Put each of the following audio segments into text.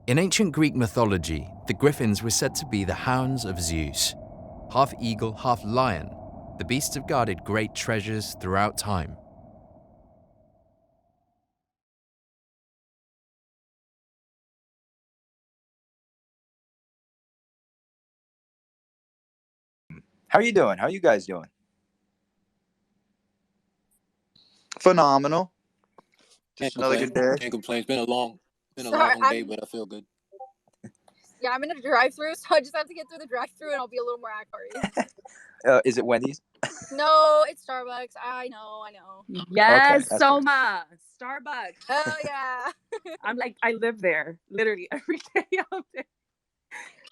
In ancient Greek mythology, the Griffins were said to be the hounds of Zeus. Half eagle, half lion, the beasts have guarded great treasures throughout time. How are you doing? How are you guys doing? Phenomenal. Just another good day. Can't complain. It's been a long day, but I feel good. Yeah, I'm in a drive-through, so I just have to get through the drive-through, and I'll be a little more accurate. Is it Wendy's? No, it's Starbucks. I know. Yes, Okay, Soma, Starbucks. Oh yeah. I live there literally every day out there.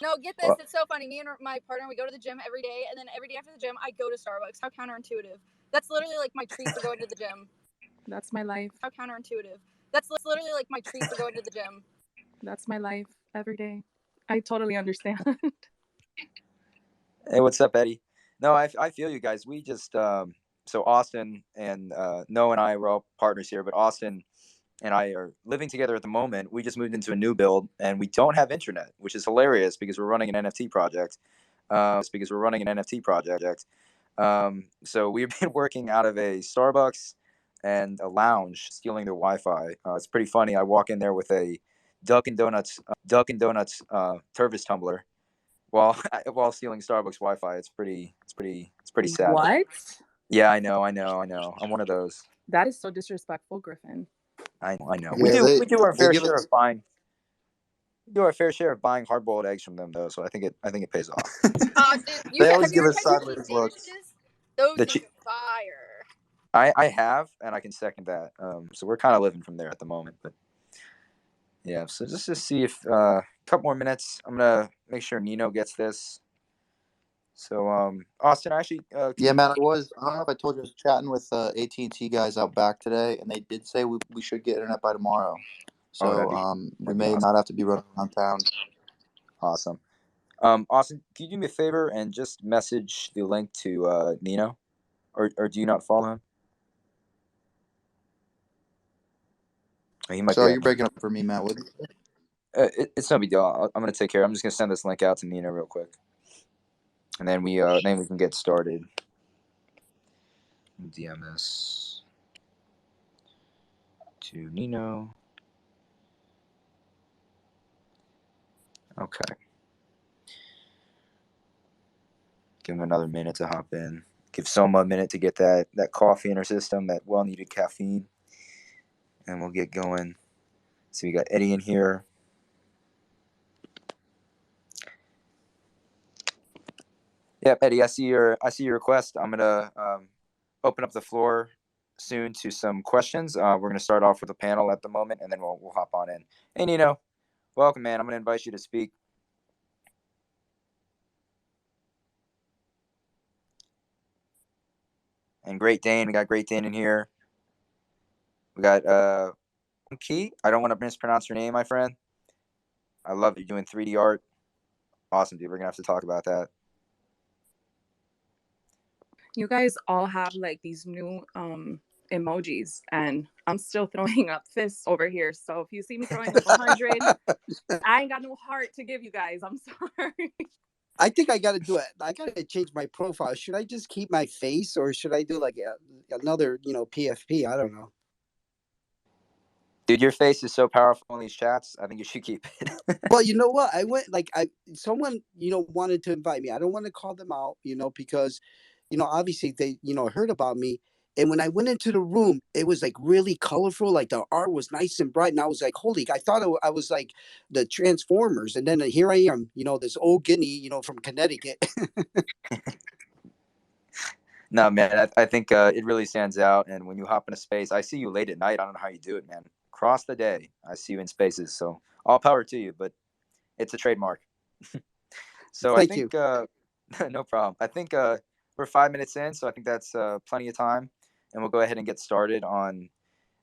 No, get this. It's so funny. Me and my partner, we go to the gym every day, and then every day after the gym, I go to Starbucks. How counterintuitive. That's literally like my treat for going to the gym. That's my life. How counterintuitive. That's literally like my treat for going to the gym. That's my life every day. I totally understand. Hey, what's up, Eddie? No, I feel you guys. We just so Austin and Noah and I were all partners here, but Austin and I are living together at the moment. We just moved into a new build, and we don't have internet, which is hilarious because we're running an NFT project. So we've been working out of a Starbucks and a lounge, stealing their Wi-Fi. It's pretty funny. I walk in there with a Dunkin' Donuts Tervis tumbler while stealing Starbucks Wi-Fi. It's pretty sad. What? Yeah, I know. I'm one of those. That is so disrespectful, Griffin. I know. Yeah, we do our fair share of buying. We do our fair share of buying hard-boiled eggs from them, though. So I think it pays off. Dude, They always give us tried sideways cheese looks. sandwiches? Those The are fire. I have, and I can second that. So we're kind of living from there at the moment, but yeah. So just to see if a couple more minutes, I'm gonna make sure Nino gets this. So Austin, actually, Yeah, man, I don't know if I told you, I was chatting with AT&T guys out back today, and they did say we should get internet by tomorrow. So we may not have to be running around town. Awesome. Austin, can you do me a favor and just message the link to Nino, or do you not follow him? He might. Sorry, you're breaking up for me, Matt. It's no big deal. I'm gonna take care. I'm just gonna send this link out to Nino real quick, and then we can get started. DMS to Nino. Okay. Give him another minute to hop in. Give Soma a minute to get that coffee in her system, that well-needed caffeine, and we'll get going. So we got Eddie in here. Yep, Eddie, I see your request. I'm gonna open up the floor soon to some questions. We're gonna start off with a panel at the moment, and then we'll hop on in. Hey, Nino, welcome, man. I'm gonna invite you to speak. And Great Dane, we got Great Dane in here. We got Key. I don't want to mispronounce your name, my friend. I love you doing 3D art. Awesome, dude. We're gonna have to talk about that. You guys all have like these new emojis, and I'm still throwing up fists over here. So if you see me throwing up 100, I ain't got no heart to give you guys. I'm sorry. I think I got to do it. I got to change my profile. Should I just keep my face, or should I do like another, PFP? I don't know. Dude, your face is so powerful in these chats. I think you should keep it. Well, you know what? Someone, wanted to invite me. I don't want to call them out, because, obviously they, heard about me. And when I went into the room, it was like really colorful. Like the art was nice and bright. And I was like, holy, I thought I was like the Transformers. And then here I am, this old guinea, from Connecticut. No, man, I think it really stands out. And when you hop into space, I see you late at night. I don't know how you do it, man. Across the day, I see you in spaces. So all power to you, but it's a trademark. So Thank I think, no problem. I think we're 5 minutes in, so I think that's plenty of time. And we'll go ahead and get started on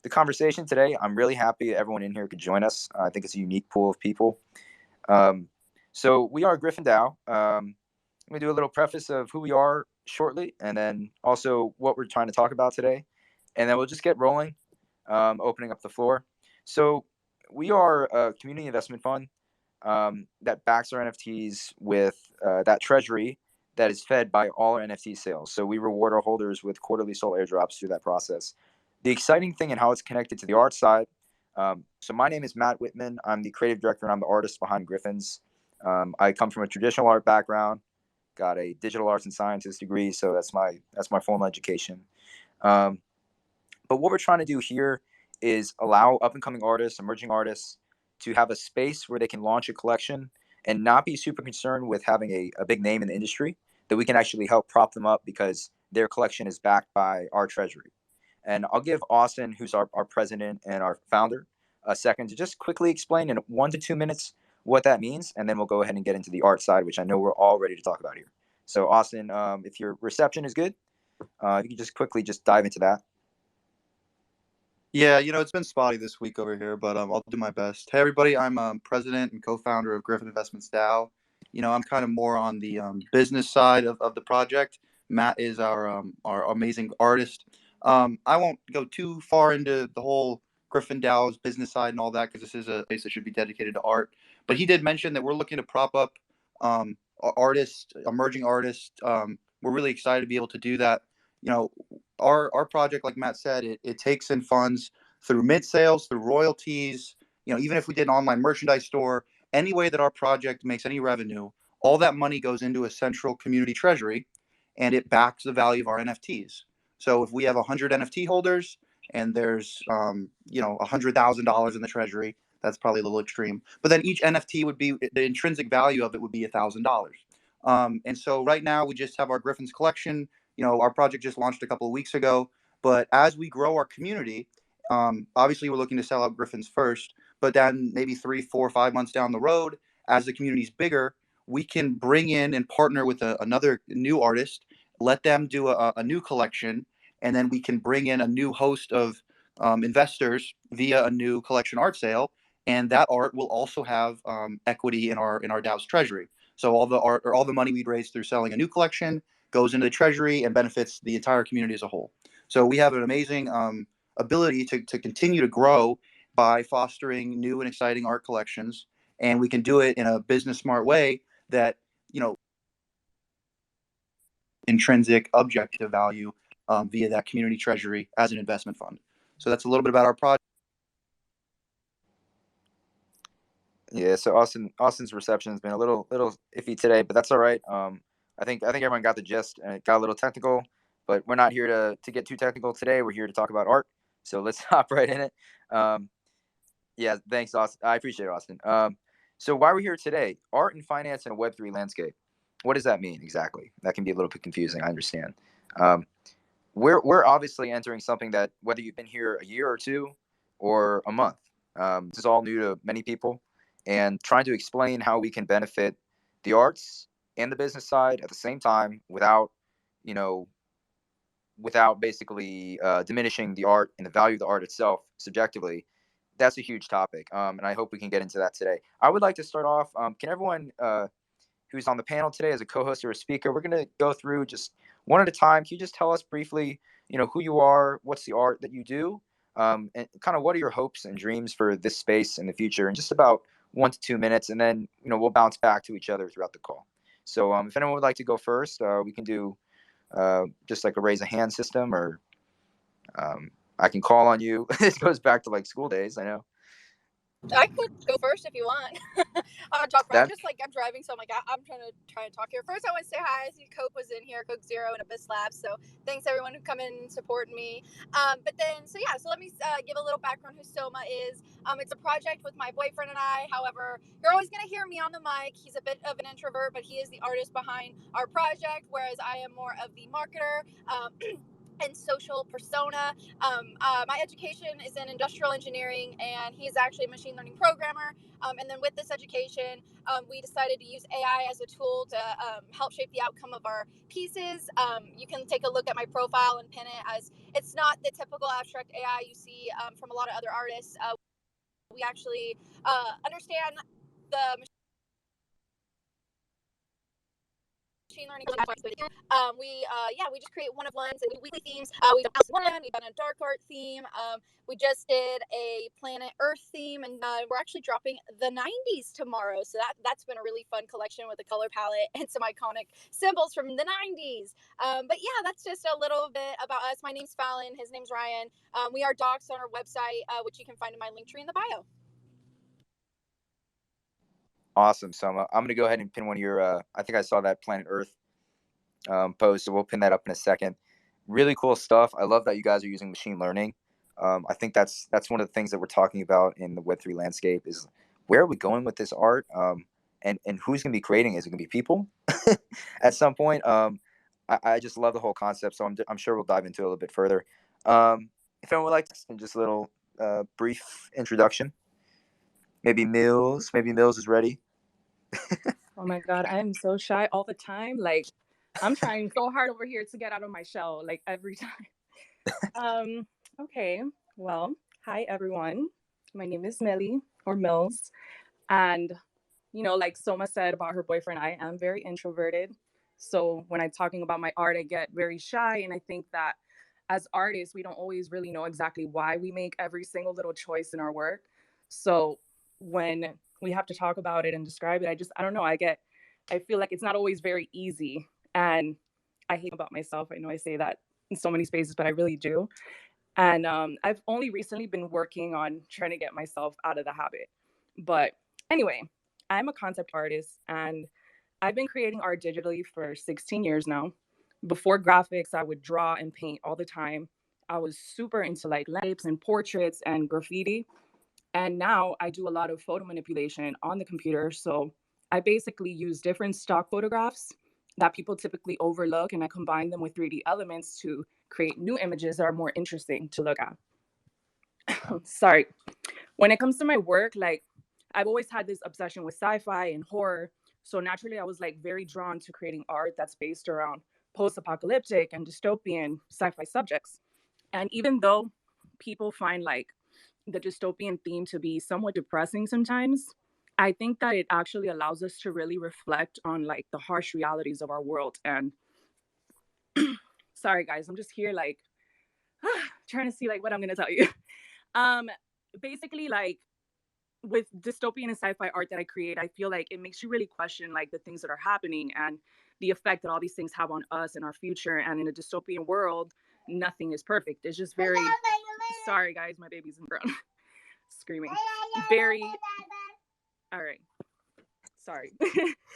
the conversation today. I'm really happy everyone in here could join us. I think it's a unique pool of people. So we are Griffin DAO. I'm going to do a little preface of who we are shortly, and then also what we're trying to talk about today. And then we'll just get rolling, opening up the floor. So we are a community investment fund. that backs our NFTs with that treasury that is fed by all our NFT sales. So we reward our holders with quarterly Soul airdrops through that process. The exciting thing and how it's connected to the art side. So my name is Matt Whitman. I'm the creative director and I'm the artist behind Griffin's. I come from a traditional art background, got a digital arts and sciences degree, so that's my formal education. But what we're trying to do here is allow up and coming artists, emerging artists, to have a space where they can launch a collection and not be super concerned with having a big name in the industry, that we can actually help prop them up because their collection is backed by our treasury. And I'll give Austin, who's our president and our founder, a second to just quickly explain in 1 to 2 minutes what that means, and then we'll go ahead and get into the art side, which I know we're all ready to talk about here. So Austin, if your reception is good, you can just quickly just dive into that. Yeah, it's been spotty this week over here, but I'll do my best. Hey, everybody, I'm president and co-founder of Griffin Investments DAO. I'm kind of more on the business side of the project. Matt is our amazing artist. I won't go too far into the whole Griffin DAO's business side and all that because this is a space that should be dedicated to art. But he did mention that we're looking to prop up artists, emerging artists. We're really excited to be able to do that. Our project, like Matt said, it takes in funds through mid sales, through royalties. Even if we did an online merchandise store, any way that our project makes any revenue, all that money goes into a central community treasury, and it backs the value of our NFTs. So if we have 100 NFT holders and there's $100,000 in the treasury, that's probably a little extreme. But then each NFT would be the intrinsic value of it would be $1,000. And so right now we just have our Griffin's collection. Our project just launched a couple of weeks ago, but as we grow our community, obviously we're looking to sell out Griffin's first, but then maybe 3, 4, 5 months down the road, as the community's bigger, we can bring in and partner with another new artist, let them do a new collection, and then we can bring in a new host of investors via a new collection art sale, and that art will also have equity in our DAO's treasury. So all the art or all the money we'd raise through selling a new collection goes into the treasury and benefits the entire community as a whole. So we have an amazing ability to continue to grow by fostering new and exciting art collections, and we can do it in a business smart way that intrinsic objective value via that community treasury as an investment fund. So that's a little bit about our project. Yeah, so Austin's reception has been a little iffy today, but that's all right. I think everyone got the gist, and it got a little technical, but we're not here to get too technical today. We're here to talk about art, so let's hop right in it. Yeah, thanks, Austin. I appreciate it, Austin. So why we're here today? Art and finance in a Web3 landscape. What does that mean exactly? That can be a little bit confusing. I understand. We're obviously entering something that, whether you've been here a year or two or a month, this is all new to many people. And trying to explain how we can benefit the arts and the business side at the same time without basically diminishing the art and the value of the art itself subjectively. That's a huge topic, and I hope we can get into that today. I would like to start off. Can everyone who's on the panel today as a co-host or a speaker, we're going to go through just one at a time. Can you just tell us briefly, who you are, what's the art that you do, and kind of what are your hopes and dreams for this space in the future, in just about 1 to 2 minutes, and then we'll bounce back to each other throughout the call. So if anyone would like to go first, we can do just like a raise a hand system, or I can call on you. This goes back to like school days, I know. I could go first if you want. I'm driving, so I'm trying to talk here. First, I want to say hi. I see Cope was in here, Coke Zero and Abyss Labs. So thanks everyone who come in and support me. So let me give a little background who Soma is. It's a project with my boyfriend and I. However, you're always going to hear me on the mic. He's a bit of an introvert, but he is the artist behind our project, whereas I am more of the marketer. And social persona. My education is in industrial engineering, and he's actually a machine learning programmer. And then with this education, we decided to use AI as a tool to help shape the outcome of our pieces. You can take a look at my profile and pin it, as it's not the typical abstract AI you see from a lot of other artists. We actually understand the machine learning. We just create one of ones and weekly themes. We've done one, we've done a dark art theme. We just did a planet Earth theme, and we're actually dropping the 90s tomorrow. So that's been a really fun collection with a color palette and some iconic symbols from the 90s. But yeah, that's just a little bit about us. My name's Fallon. His name's Ryan. We are docs on our website, which you can find in my link tree in the bio. Awesome, Soma. I'm going to go ahead and pin one of your, I think I saw that Planet Earth post, so we'll pin that up in a second. Really cool stuff. I love that you guys are using machine learning. I think that's one of the things that we're talking about in the Web3 landscape is where are we going with this art, and who's going to be creating it? Is it going to be people at some point? I just love the whole concept, so I'm sure we'll dive into it a little bit further. If anyone would like to, just a little brief introduction. Maybe Millz is ready. Oh my God, I am so shy all the time. Like, I'm trying so hard over here to get out of my shell, like every time. Okay, well, hi everyone. My name is Millie or Millz. And, you know, like Soma said about her boyfriend, I am very introverted. So when I'm talking about my art, I get very shy. And I think that as artists, we don't always really know exactly why we make every single little choice in our work. So when we have to talk about it and describe it, I don't know, I feel like it's not always very easy. And I hate about myself. I know I say that in so many spaces, but I really do. And I've only recently been working on trying to get myself out of the habit. But anyway, I'm a concept artist and I've been creating art digitally for 16 years now. Before graphics, I would draw and paint all the time. I was super into like landscapes and portraits and graffiti. And now I do a lot of photo manipulation on the computer. So I basically use different stock photographs that people typically overlook, and I combine them with 3D elements to create new images that are more interesting to look at. Sorry. When it comes to my work, like I've always had this obsession with sci-fi and horror. So naturally, I was like very drawn to creating art that's based around post-apocalyptic and dystopian sci-fi subjects. And even though people find like the dystopian theme to be somewhat depressing sometimes, I think that it actually allows us to really reflect on like the harsh realities of our world. And sorry guys, I'm just here like trying to see like what I'm gonna tell you. Basically, like with dystopian and sci-fi art that I create, I feel like it makes you really question like the things that are happening and the effect that all these things have on us and our future. And in a dystopian world, nothing is perfect. It's just very sorry guys, my baby's in front screaming. Very all right. Sorry.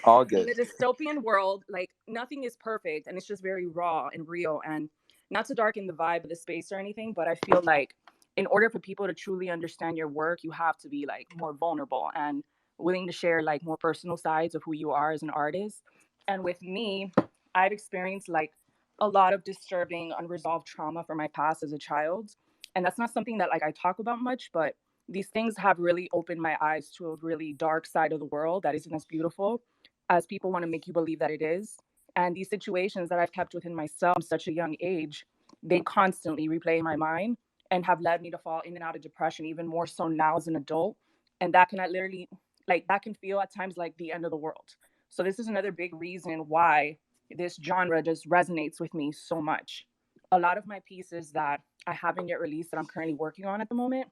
All good. In a dystopian world, like nothing is perfect and it's just very raw and real. And not to darken the vibe of the space or anything, but I feel like in order for people to truly understand your work, you have to be like more vulnerable and willing to share like more personal sides of who you are as an artist. And with me, I've experienced like a lot of disturbing unresolved trauma from my past as a child. And that's not something that like I talk about much, but these things have really opened my eyes to a really dark side of the world that isn't as beautiful as people want to make you believe that it is. And these situations that I've kept within myself from such a young age, they constantly replay in my mind and have led me to fall in and out of depression, even more so now as an adult. And that can literally, like, that can feel at times like the end of the world. So this is another big reason why this genre just resonates with me so much. A lot of my pieces that I haven't yet released that I'm currently working on at the moment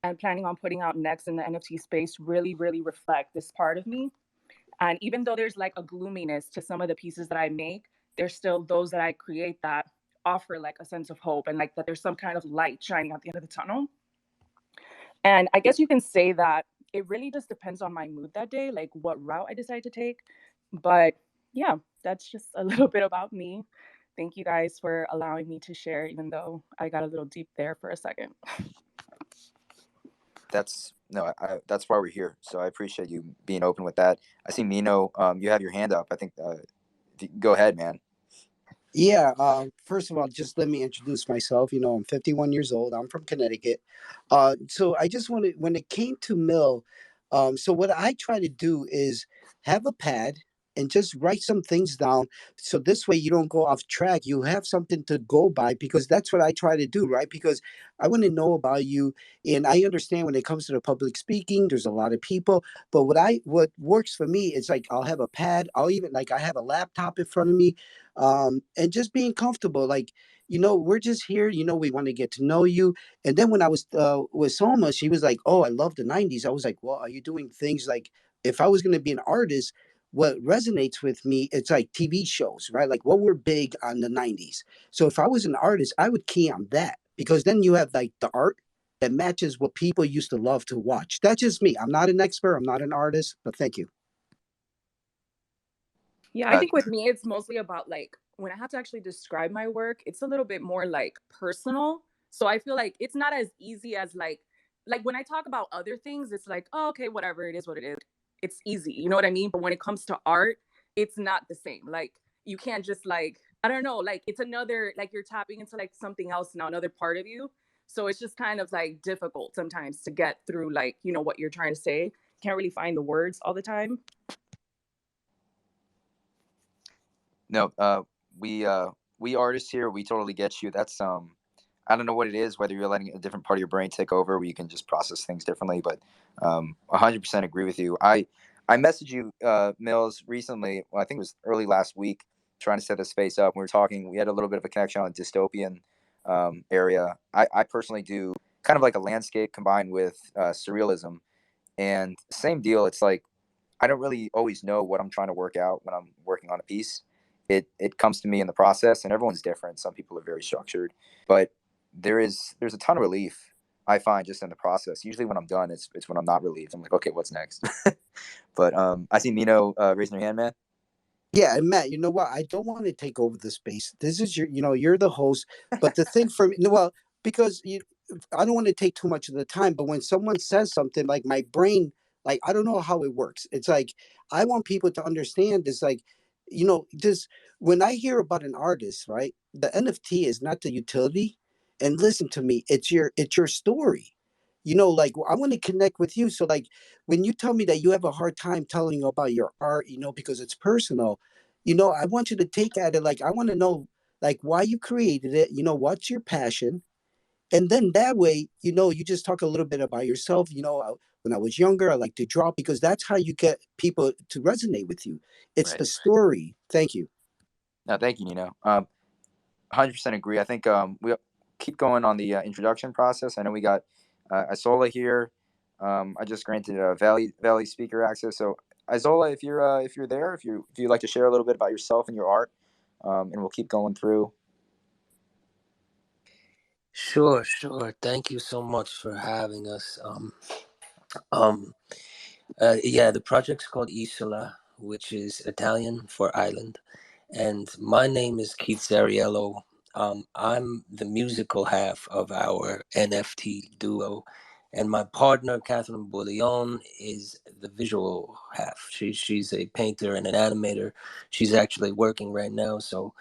and planning on putting out next in the NFT space really, really reflect this part of me. And even though there's like a gloominess to some of the pieces that I make, there's still those that I create that offer like a sense of hope and like that there's some kind of light shining at the end of the tunnel. And I guess you can say that it really just depends on my mood that day, like what route I decide to take. But yeah, that's just a little bit about me. Thank you guys for allowing me to share, even though I got a little deep there for a second. That's why we're here. So I appreciate you being open with that. I see Mino, you have your hand up. I think go ahead, man. Yeah. First of all, just let me introduce myself. You know, I'm 51 years old. I'm from Connecticut. So I just wanted, when it came to Mill, so what I try to do is have a pad and just write some things down. So this way you don't go off track. You have something to go by, because that's what I try to do, right? Because I want to know about you. And I understand when it comes to the public speaking, there's a lot of people. But what works for me is like I'll have a pad. I'll even like I have a laptop in front of me, and just being comfortable. Like, we're just here. We want to get to know you. And then when I was with Soma, she was like, "Oh, I love the '90s." I was like, "Well, are you doing things like if I was going to be an artist?" What resonates with me, it's like TV shows, right? Like what were big on the '90s. So if I was an artist, I would key on that, because then you have like the art that matches what people used to love to watch. That's just me. I'm not an expert. I'm not an artist, but thank you. Yeah, I think with me, it's mostly about like when I have to actually describe my work, it's a little bit more like personal. So I feel like it's not as easy as like when I talk about other things, it's like, oh, okay, whatever, it is what it is. It's easy. You know what I mean? But when it comes to art, it's not the same. Like you can't just like, I don't know, like it's another, like you're tapping into like something else now, another part of you. So it's just kind of like difficult sometimes to get through like, what you're trying to say. Can't really find the words all the time. No, we artists here, we totally get you. That's I don't know what it is, whether you're letting a different part of your brain take over where you can just process things differently, but 100% agree with you. I messaged you, Mills, recently. Well, I think it was early last week, trying to set this space up. We were talking. We had a little bit of a connection on dystopian area. I personally do kind of like a landscape combined with surrealism, and same deal. It's like I don't really always know what I'm trying to work out when I'm working on a piece. It comes to me in the process, and everyone's different. Some people are very structured, but there's a ton of relief I find just in the process. Usually when I'm done, it's when I'm not relieved. I'm like, okay, what's next? But I see Nino raising your hand, man. Yeah, and Matt, you know what? I don't want to take over the space. This is you're the host. But the thing for me, well, because I don't want to take too much of the time. But when someone says something, like my brain, like I don't know how it works. It's like I want people to understand. It's like, just when I hear about an artist, right? The NFT is not the utility. And listen to me, it's your story. Like I want to connect with you. So like when you tell me that you have a hard time telling about your art, because it's personal, I want you to take at it like I want to know like why you created it, what's your passion. And then that way, you just talk a little bit about yourself. When I was younger, I like to draw, because that's how you get people to resonate with you. It's Right. the story. Thank you. No, thank you, Nino. 100% agree. I think we keep going on the introduction process. I know we got Isola here. I just granted Valley speaker access. So Isola, if you're there, if you'd like to share a little bit about yourself and your art, and we'll keep going through. Sure. Thank you so much for having us. Um, yeah, the project's called Isola, which is Italian for island. And my name is Keith Zariello. I'm the musical half of our NFT duo. And my partner, Catherine Bouillon, is the visual half. She's a painter and an animator. She's actually working right now. So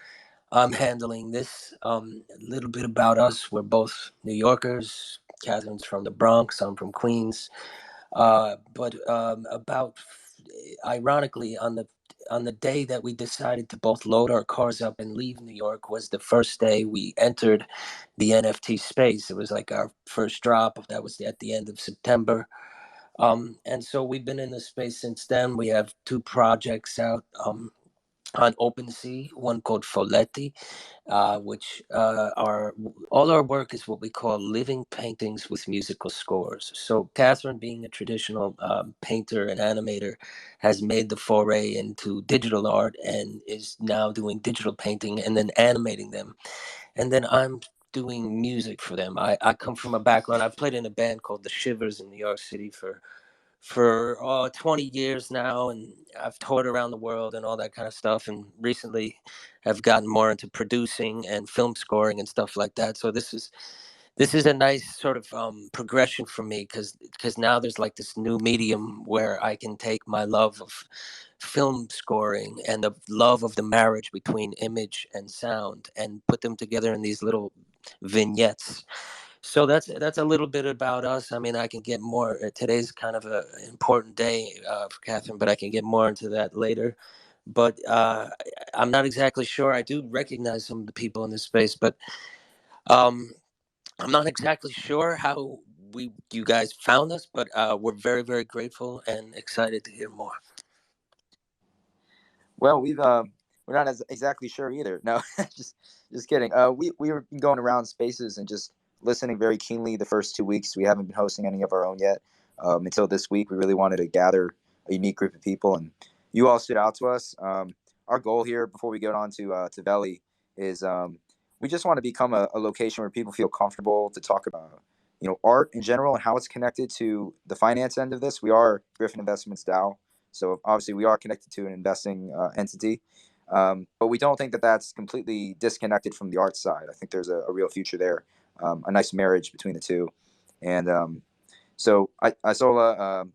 I'm handling this. A little bit about us. We're both New Yorkers. Catherine's from the Bronx. I'm from Queens. But ironically, on the day that we decided to both load our cars up and leave New York was the first day we entered the NFT space. It was like our first drop. That was at the end of September. And so we've been in the space since then. We have two projects out on OpenSea, one called Folletti, which are all our work is what we call living paintings with musical scores. So Catherine, being a traditional painter and animator, has made the foray into digital art and is now doing digital painting and then animating them. And then I'm doing music for them. I come from a background. I've played in a band called The Shivers in New York City for 20 years now, and I've toured around the world and all that kind of stuff, and recently have gotten more into producing and film scoring and stuff like that. So this is a nice sort of progression for me, because now there's like this new medium where I can take my love of film scoring and the love of the marriage between image and sound and put them together in these little vignettes. So that's a little bit about us. I mean, I can get more. Today's kind of an important day for Catherine, but I can get more into that later. but I'm not exactly sure. I do recognize some of the people in this space, but um, I'm not exactly sure how you guys found us, but we're very, very grateful and excited to hear more. Well, we're not exactly sure either. No, just kidding. We were going around spaces and just listening very keenly the first 2 weeks. We haven't been hosting any of our own yet. Until this week, we really wanted to gather a unique group of people, and you all stood out to us. Our goal here, before we get on to Veli, is we just want to become a location where people feel comfortable to talk about, art in general and how it's connected to the finance end of this. We are Griffin Investments DAO, so obviously we are connected to an investing entity, but we don't think that that's completely disconnected from the art side. I think there's a real future there, a nice marriage between the two. And so Isola,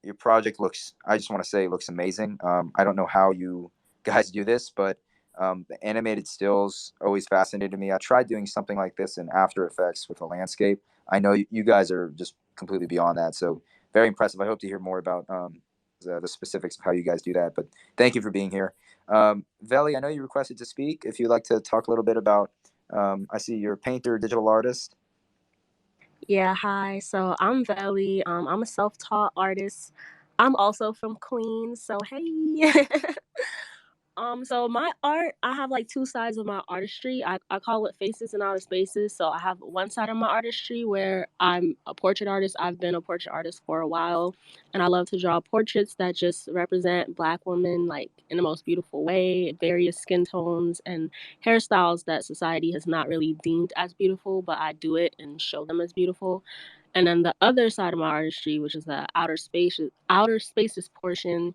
your project looks, I just want to say, looks amazing. I don't know how you guys do this, but the animated stills always fascinated me. I tried doing something like this in After Effects with a landscape. I know you guys are just completely beyond that. So very impressive. I hope to hear more about the specifics of how you guys do that. But thank you for being here. Veli, I know you requested to speak. If you'd like to talk a little bit about, I see you're a painter, digital artist. Yeah, hi. So I'm Veli. I'm a self-taught artist. I'm also from Queens, so hey. So my art, I have like two sides of my artistry. I call it faces and outer spaces. So I have one side of my artistry where I'm a portrait artist. I've been a portrait artist for a while, and I love to draw portraits that just represent Black women like in the most beautiful way, various skin tones and hairstyles that society has not really deemed as beautiful, but I do it and show them as beautiful. And then the other side of my artistry, which is the outer spaces portion,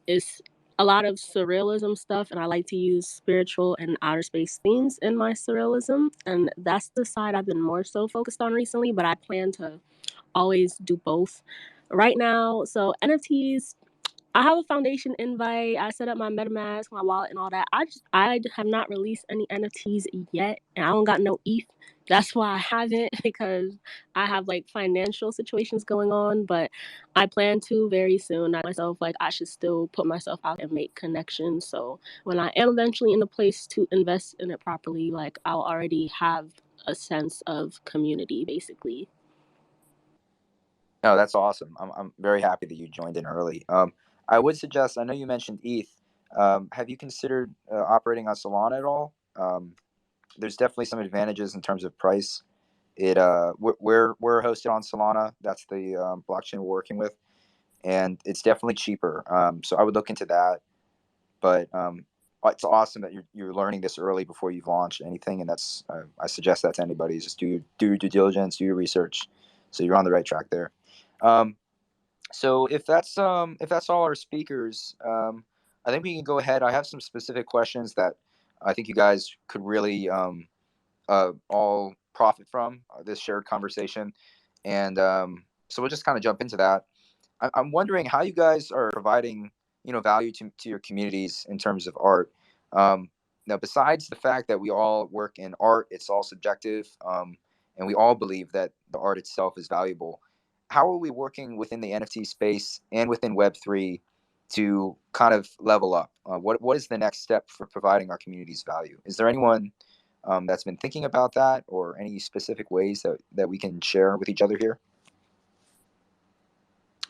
is a lot of surrealism stuff, and I like to use spiritual and outer space themes in my surrealism, and that's the side I've been more so focused on recently, but I plan to always do both. Right now, so NFTs, I have a foundation invite. I set up my MetaMask, my wallet, and all that. I have not released any NFTs yet, and I don't got no ETH. That's why I haven't, because I have like financial situations going on. But I plan to very soon. I myself like I should still put myself out and make connections. So when I am eventually in a place to invest in it properly, like I'll already have a sense of community, basically. No, that's awesome. I'm very happy that you joined in early. I would suggest, I know you mentioned ETH. Have you considered operating on Solana at all? There's definitely some advantages in terms of price. We're hosted on Solana. That's the blockchain we're working with, and it's definitely cheaper. So I would look into that. But it's awesome that you're learning this early before you've launched anything, and that's I suggest that to anybody. Just do your due diligence, do your research, so you're on the right track there. So if that's all our speakers, I think we can go ahead. I have some specific questions that I think you guys could really all profit from this shared conversation, and so we'll just kind of jump into that. I'm wondering how you guys are providing value to your communities in terms of art. Now, besides the fact that we all work in art, it's all subjective, and we all believe that the art itself is valuable. How are we working within the NFT space and within Web3 to kind of level up? What is the next step for providing our communities value? Is there anyone that's been thinking about that, or any specific ways that we can share with each other here?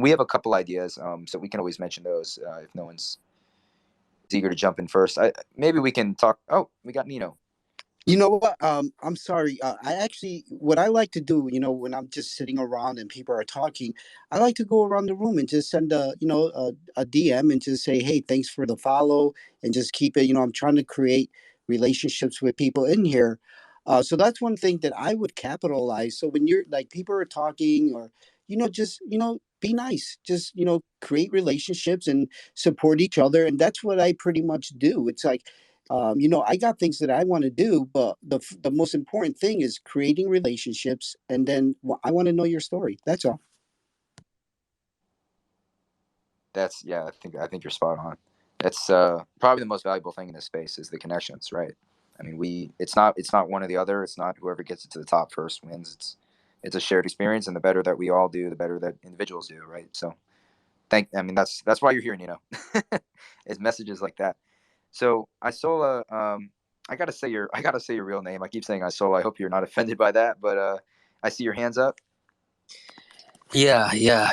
We have a couple ideas, so we can always mention those if no one's eager to jump in first. Maybe we can talk. Oh, we got Nino. You know what? I'm sorry. I actually, what I like to do, when I'm just sitting around and people are talking, I like to go around the room and just send a DM and just say, hey, thanks for the follow, and just keep it. I'm trying to create relationships with people in here. So that's one thing that I would capitalize. So when you're like people are talking, or just be nice. Just create relationships and support each other, and that's what I pretty much do. It's like, I got things that I want to do, but the most important thing is creating relationships, and then I want to know your story. That's all. Yeah. I think you're spot on. That's probably the most valuable thing in this space is the connections, right? I mean, it's not one or the other. It's not whoever gets it to the top first wins. It's a shared experience, and the better that we all do, the better that individuals do, right? So I mean, that's why you're here, it's messages like that. So Isola, I gotta say your real name. I keep saying Isola. I hope you're not offended by that, but I see your hands up. Yeah, yeah.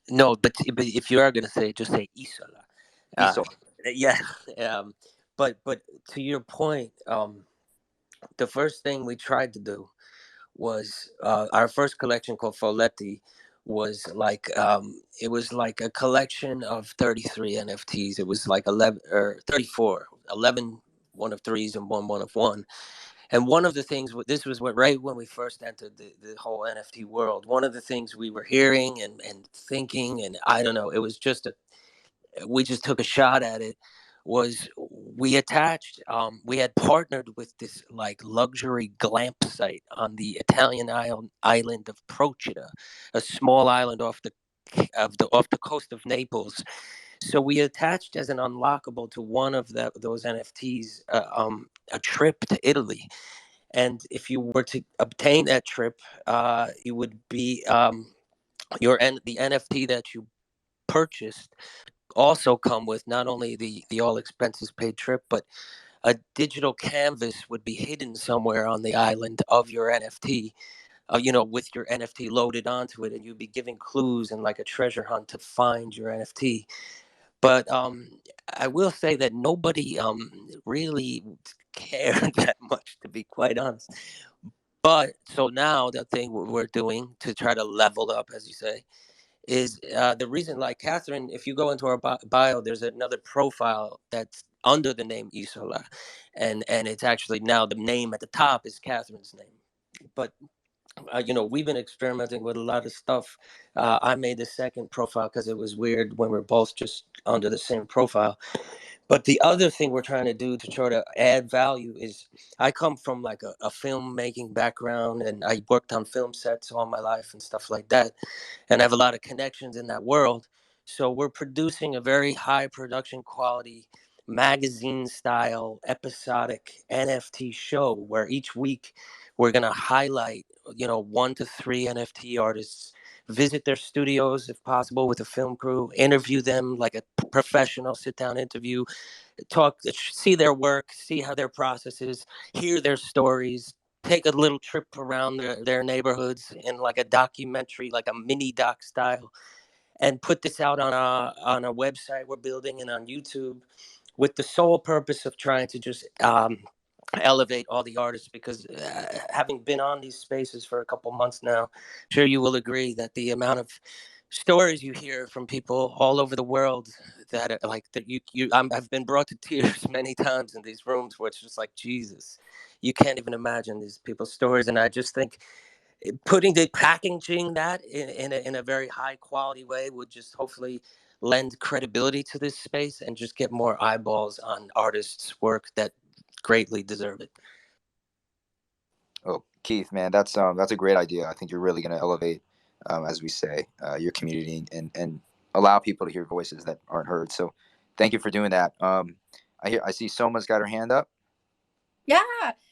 No, but if you are gonna say, just say Isola. Isola. Yeah. But to your point, the first thing we tried to do was our first collection called Folletti was like it was like a collection of 33 NFTs. It was like 11 or 34, 11 one of threes and one of one. And one of the things, this was what right when we first entered the whole NFT world, one of the things we were hearing and thinking, and I don't know, it was just we just took a shot at it, was we had partnered with this like luxury glamp site on the Italian island of Procida, a small island off the coast of Naples. So we attached as an unlockable to one of those NFTs a trip to Italy. And if you were to obtain that trip, it would be the NFT that you purchased also come with not only the all expenses paid trip, but a digital canvas would be hidden somewhere on the island of your NFT. With your NFT loaded onto it, and you'd be giving clues and like a treasure hunt to find your NFT. But I will say that nobody really cared that much, to be quite honest. But so now the thing we're doing to try to level up, as you say, is the reason, like Catherine, if you go into our bio, there's another profile that's under the name Isola, and it's actually now the name at the top is Catherine's name. But we've been experimenting with a lot of stuff. I made the second profile because it was weird when we're both just under the same profile. But the other thing we're trying to do to try to add value is I come from like a filmmaking background, and I worked on film sets all my life and stuff like that. And I have a lot of connections in that world. So we're producing a very high production quality magazine style episodic NFT show where each week we're going to highlight, 1 to 3 NFT artists, visit their studios if possible with a film crew, interview them like a professional sit down interview, see their work, see how their process is, hear their stories, take a little trip around their neighborhoods in like a documentary, like a mini doc style, and put this out on a website we're building and on YouTube, with the sole purpose of trying to just elevate all the artists. Because having been on these spaces for a couple months now, I'm sure you will agree that the amount of stories you hear from people all over the world that are like that I've been brought to tears many times in these rooms where it's just like, Jesus, you can't even imagine these people's stories. And I just think packaging that in a very high quality way would just hopefully lend credibility to this space and just get more eyeballs on artists' work that greatly deserve it. Oh, Keith, man, that's a great idea. I think you're really going to elevate, as we say, your community and allow people to hear voices that aren't heard. So, thank you for doing that. I see Soma's got her hand up. Yeah.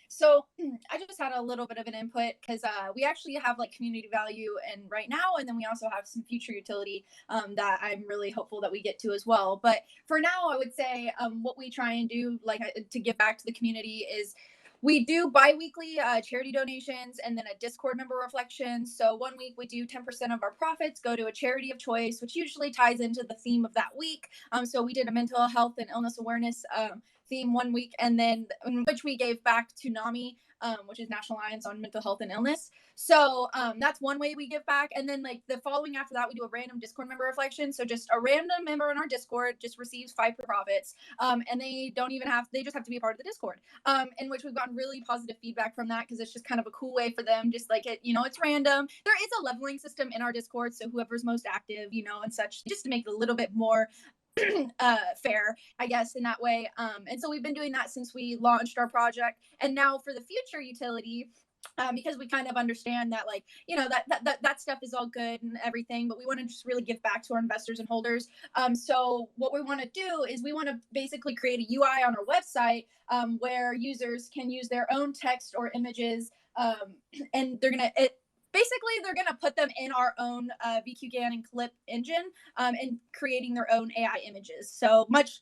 So I just had a little bit of an input because we actually have like community value and right now, and then we also have some future utility that I'm really hopeful that we get to as well. But for now, I would say what we try and do, like to give back to the community, is we do bi-weekly charity donations and then a Discord member reflection. So 1 week we do 10% of our profits go to a charity of choice, which usually ties into the theme of that week. So we did a mental health and illness awareness theme 1 week, and then in which we gave back to NAMI, which is National Alliance on Mental Health and Illness. So that's one way we give back. And then like the following after that, we do a random Discord member reflection. So just a random member in our Discord just receives 5 profits. And they just have to be a part of the Discord. In which we've gotten really positive feedback from that because it's just kind of a cool way for them, just like it's random. There is a leveling system in our Discord. So whoever's most active, and such, just to make it a little bit more fair, I guess, in that way. And so we've been doing that since we launched our project. And now for the future utility, because we kind of understand that, like, that stuff is all good and everything, but we want to just really give back to our investors and holders. So what we want to do is we want to basically create a UI on our website where users can use their own text or images, and basically they're going to put them in our own VQGAN and Clip engine and creating their own AI images. So much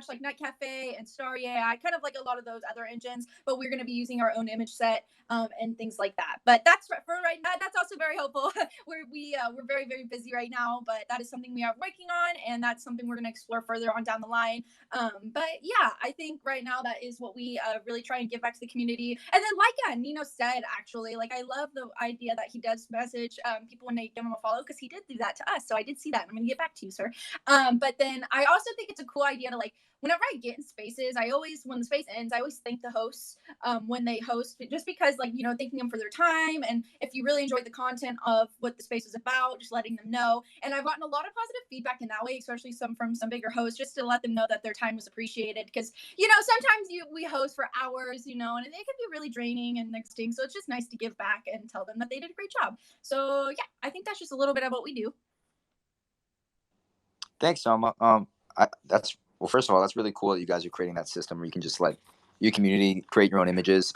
like Night Cafe and Starry AI, kind of like a lot of those other engines, but we're going to be using our own image set and things like that. But that's for right now. That's also very hopeful. we're very, very busy right now, but that is something we are working on, and that's something we're going to explore further on down the line. But yeah, I think right now that is what we really try and give back to the community. And then like Nino said, actually, like I love the idea that he does message people when they give him a follow, because he did do that to us. So I did see that. I'm going to get back to you, sir. But then I also think it's a cool idea to, like, whenever I get in spaces, when the space ends, I always thank the hosts when they host, just because, like, thanking them for their time. And if you really enjoyed the content of what the space was about, just letting them know. And I've gotten a lot of positive feedback in that way, especially from some bigger hosts, just to let them know that their time was appreciated. Because, sometimes we host for hours, and it can be really draining and exhausting. So it's just nice to give back and tell them that they did a great job. So yeah, I think that's just a little bit of what we do. Thanks, Soma. Well, first of all, that's really cool that you guys are creating that system where you can just let your community create your own images.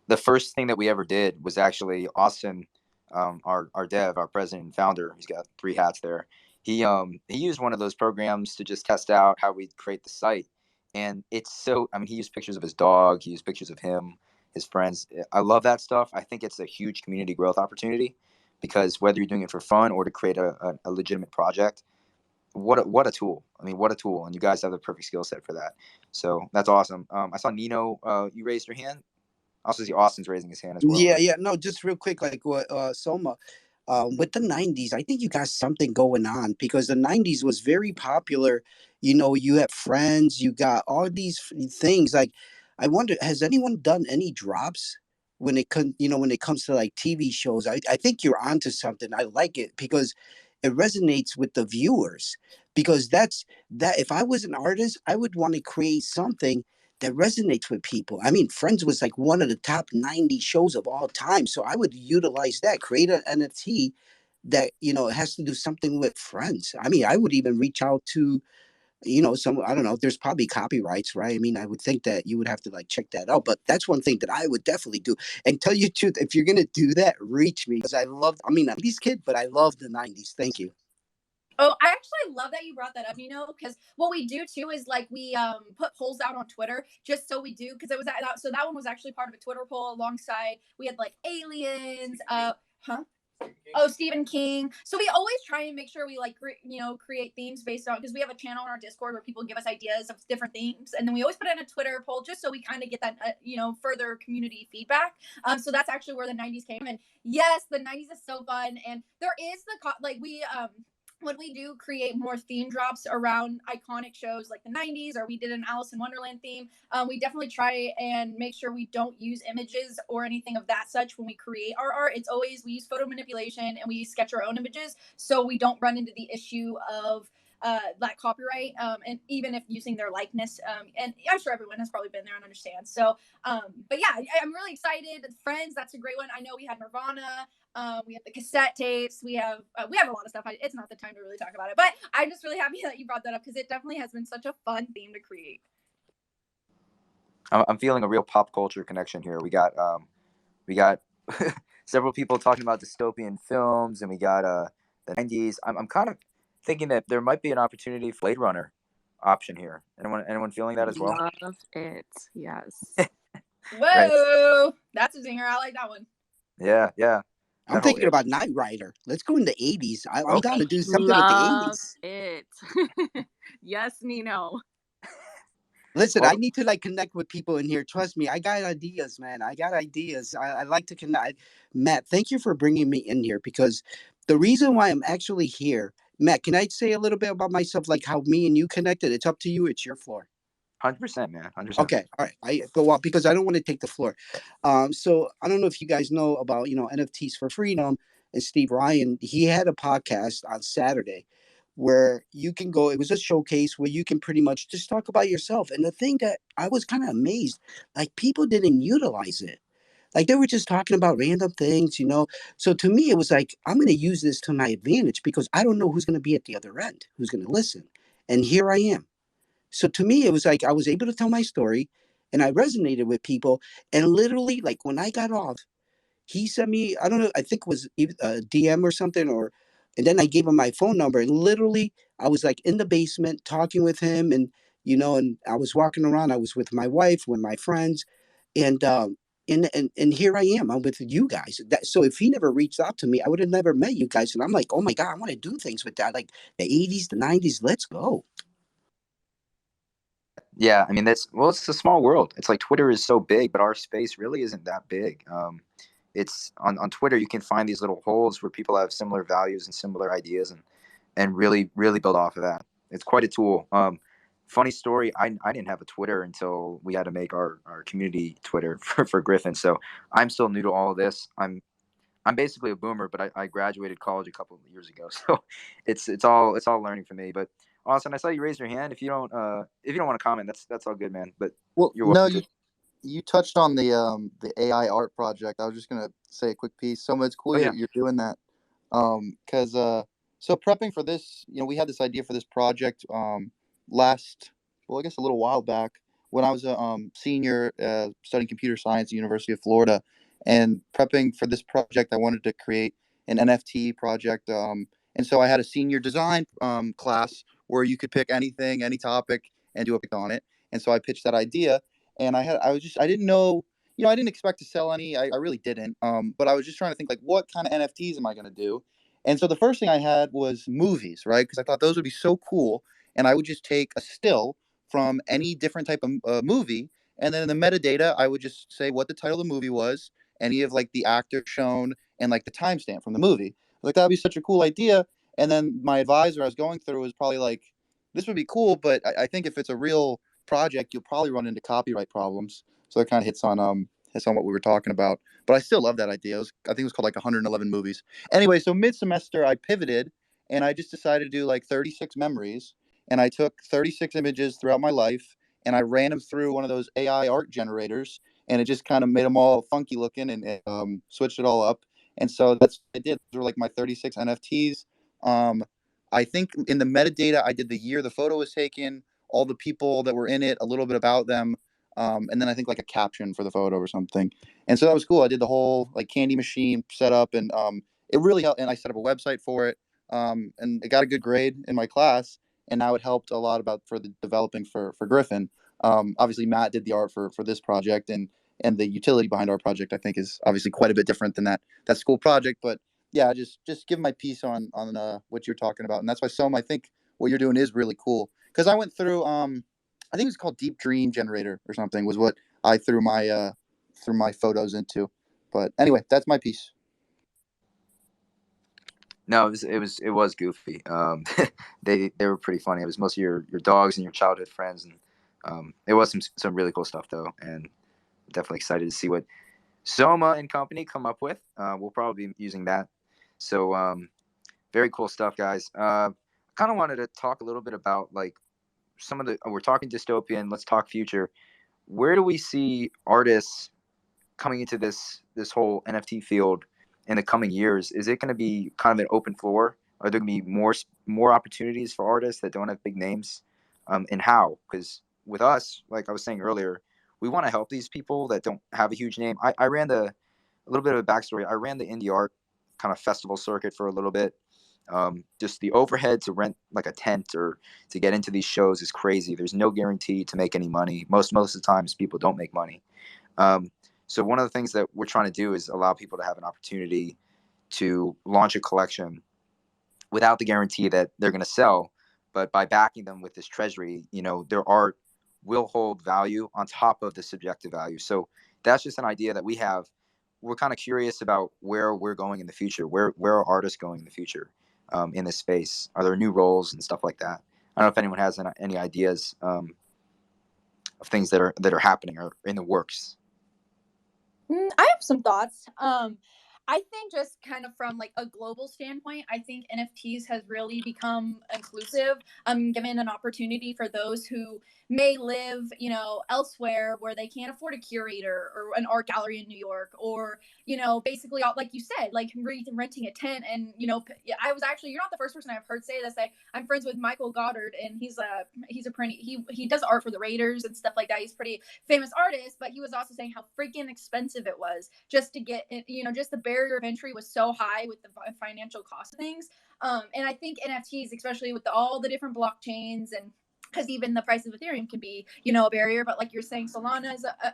The first thing that we ever did was actually Austin, our dev, our president and founder. He's got 3 hats there. He used one of those programs to just test out how we create the site, and it's so. I mean, he used pictures of his dog. He used pictures of him, his friends. I love that stuff. I think it's a huge community growth opportunity, because whether you're doing it for fun or to create a legitimate project, what a tool. I mean, what a tool. And you guys have the perfect skill set for that. So that's awesome. I saw Nino, you raised your hand. I also see Austin's raising his hand as well. Yeah. No, just real quick, like what Soma, with the 90s, I think you got something going on, because the 90s was very popular. You have Friends, you got all these things. Like, I wonder, has anyone done any drops when it comes to like TV shows? I think you're onto something. I like it because it resonates with the viewers. Because that if I was an artist, I would want to create something that resonates with people. I mean, Friends was like one of the top 90 shows of all time. So I would utilize that, create an NFT that, has to do something with Friends. I mean, I would even reach out to, I don't know, there's probably copyrights, right? I mean, I would think that you would have to like check that out, but that's one thing that I would definitely do. And tell you the truth, if you're going to do that, reach me, because I'm a 90s kid, but I love the 90s. Thank you. Oh, I actually love that you brought that up, because what we do too is like we put polls out on Twitter, just so we do, because it was that one was actually part of a Twitter poll alongside, we had like aliens, Stephen King. So we always try and make sure we like create themes based on, because we have a channel on our Discord where people give us ideas of different themes, and then we always put in a Twitter poll just so we kind of get that further community feedback. So that's actually where the 90s came. And yes, the 90s is so fun, and there is when we do create more theme drops around iconic shows like the 90s, or we did an Alice in Wonderland theme, we definitely try and make sure we don't use images or anything of that such when we create our art. It's always, we use photo manipulation and we sketch our own images, so we don't run into the issue of that copyright, and even if using their likeness, and I'm sure everyone has probably been there and understands. So but yeah, I'm really excited. Friends, that's a great one. I know we had Nirvana, we have the cassette tapes, we have a lot of stuff. It's not the time to really talk about it, but I'm just really happy that you brought that up, because it definitely has been such a fun theme to create. I'm feeling a real pop culture connection here. We got several people talking about dystopian films, and we got the 90s. I'm kind of thinking that there might be an opportunity for Blade Runner option here. Anyone feeling that as well? Love it. Yes. Whoa, right. That's a zinger. I like that one. Yeah. I'm thinking about Knight Rider. Let's go in the 80s. I'm down to do something with the 80s. It. Yes, Nino. Listen, I need to like connect with people in here. Trust me, I got ideas, man. I got ideas. I like to connect. Matt, thank you for bringing me in here, because the reason why I'm actually here, Matt, can I say a little bit about myself, like how me and you connected? It's up to you. It's your floor. 100%, man. 100%. Okay, all right. I go on because I don't want to take the floor. So I don't know if you guys know about NFTs for Freedom, and Steve Ryan. He had a podcast on Saturday where you can go. It was a showcase where you can pretty much just talk about yourself. And the thing that I was kind of amazed, like people didn't utilize it. Like they were just talking about random things. So to me, it was like, I'm going to use this to my advantage, because I don't know who's going to be at the other end, who's going to listen. And here I am. So to me, it was like I was able to tell my story, and I resonated with people. And literally, like when I got off, he sent me, I don't know, I think it was a DM or something, and then I gave him my phone number, and literally I was like in the basement talking with him, and and I was walking around. I was with my wife, with my friends, and and here I am. I'm with you guys. So if he never reached out to me, I would have never met you guys. And I'm like, oh my god, I want to do things with that, like the '80s, the '90s. Let's go. Yeah, I mean it's a small world. It's like Twitter is so big, but our space really isn't that big. It's on Twitter you can find these little holes where people have similar values and similar ideas, and really build off of that. It's quite a tool. Funny story, I didn't have a Twitter until we had to make our community Twitter for Griffin. So I'm still new to all of this. I'm basically a boomer, but I graduated college a couple of years ago, so it's all learning for me. But Austin, I saw you raise your hand. If you don't want to comment, that's all good, man. But Well, you're no, welcome to. you touched on the AI art project. I was just gonna say a quick piece. So it's cool Oh yeah, you're doing that. Because so prepping for this, we had this idea for this project last, well, I guess a little while back when I was a senior studying computer science at the University of Florida, and prepping for this project, I wanted to create an NFT project. And so I had a senior design class where you could pick anything, any topic, and do a pick on it. And so I pitched that idea, and I didn't know, I didn't expect to sell any. I really didn't. But I was just trying to think like, what kind of NFTs am I going to do? And so the first thing I had was movies, right? Because I thought those would be so cool, and I would just take a still from any different type of movie, and then in the metadata, I would just say what the title of the movie was, any of like the actor shown, and like the timestamp from the movie. Like that'd be such a cool idea. And then my advisor I was going through was probably like, this would be cool, but I think if it's a real project, you'll probably run into copyright problems. So it kind of hits on what we were talking about. But I still love that idea. I think it was called like 111 movies. Anyway, so mid semester I pivoted and I just decided to do like 36 memories, and I took 36 images throughout my life and I ran them through one of those AI art generators, and it just kind of made them all funky looking, and switched it all up. And so that's what I did. Those were like my 36 NFTs. Um, I think in the metadata, I did the year the photo was taken, all the people that were in it, a little bit about them, and then I think like a caption for the photo or something. And so that was cool. I did the whole like candy machine setup, and it really helped. And I set up a website for it, and it got a good grade in my class. And now it helped a lot about for the developing for Griffin. Obviously, Matt did the art for this project, and the utility behind our project I think is obviously quite a bit different than that school project. But yeah, just give my piece on what you're talking about, and that's why Soma, I think what you're doing is really cool, because I went through I think it's called Deep Dream Generator or something was what I threw my photos into. But anyway, that's my piece. No, it was goofy. They were pretty funny. It was mostly your dogs and your childhood friends, and it was some really cool stuff though, and definitely excited to see what Soma and company come up with. We'll probably be using that. So very cool stuff, guys. I kind of wanted to talk a little bit about like some of the. We're talking dystopian. Let's talk future. Where do we see artists coming into this whole NFT field in the coming years? Is it going to be kind of an open floor? Are there going to be more opportunities for artists that don't have big names? And how? Because with us, like I was saying earlier, we want to help these people that don't have a huge name. I ran a little bit of a backstory. I ran the indie art kind of festival circuit for a little bit. Just the overhead to rent like a tent or to get into these shows is crazy. There's no guarantee to make any money. Most of the times, people don't make money. Um, so one of the things that we're trying to do is allow people to have an opportunity to launch a collection without the guarantee that they're going to sell, but by backing them with this treasury, their art will hold value on top of the subjective value. So that's just an idea that we have. We're kind of curious about where we're going in the future. Where are artists going in the future in this space? Are there new roles and stuff like that? I don't know if anyone has any ideas of things that are happening or in the works. I have some thoughts. I think just kind of from like a global standpoint, I think NFTs has really become inclusive, given an opportunity for those who may live, elsewhere where they can't afford a curator or an art gallery in New York, or, basically, like you said, like renting a tent. And, I was actually, you're not the first person I've heard say this. I'm friends with Michael Goddard, and he's a pretty, he does art for the Raiders and stuff like that. He's a pretty famous artist, but he was also saying how freaking expensive it was just to get it, just the barrier of entry was so high with the financial cost of things. And I think NFTs, especially with all the different blockchains, and because even the price of Ethereum can be, a barrier. But like you're saying, Solana is a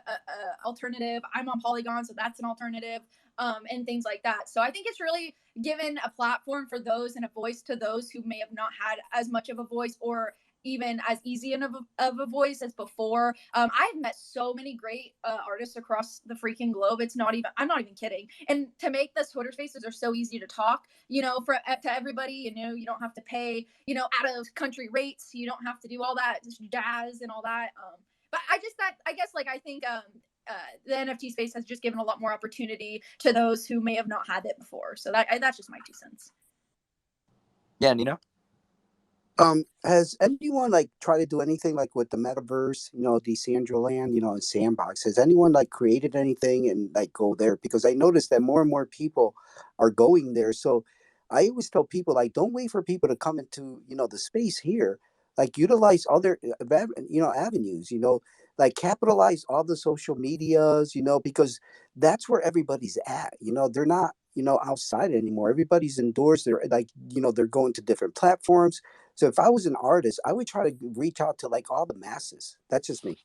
alternative. I'm on Polygon, so that's an alternative, and things like that. So I think it's really given a platform for those and a voice to those who may have not had as much of a voice, or even as easy of a voice as before. I've met so many great artists across the freaking globe. I'm not even kidding. And to make this Twitter spaces are so easy to talk, to everybody, you don't have to pay, out of country rates. You don't have to do all that jazz and all that. But I think the NFT space has just given a lot more opportunity to those who may have not had it before. So that's just my 2 cents. Yeah, Nino? Has anyone like tried to do anything like with the metaverse, Decentraland, and Sandbox? Has anyone like created anything and like go there? Because I noticed that more and more people are going there. So I always tell people like, don't wait for people to come into, the space here. Like utilize other, avenues, like capitalize all the social medias, because that's where everybody's at. They're not, outside anymore. Everybody's indoors. They're like, they're going to different platforms. So if I was an artist, I would try to reach out to like all the masses. That's just me.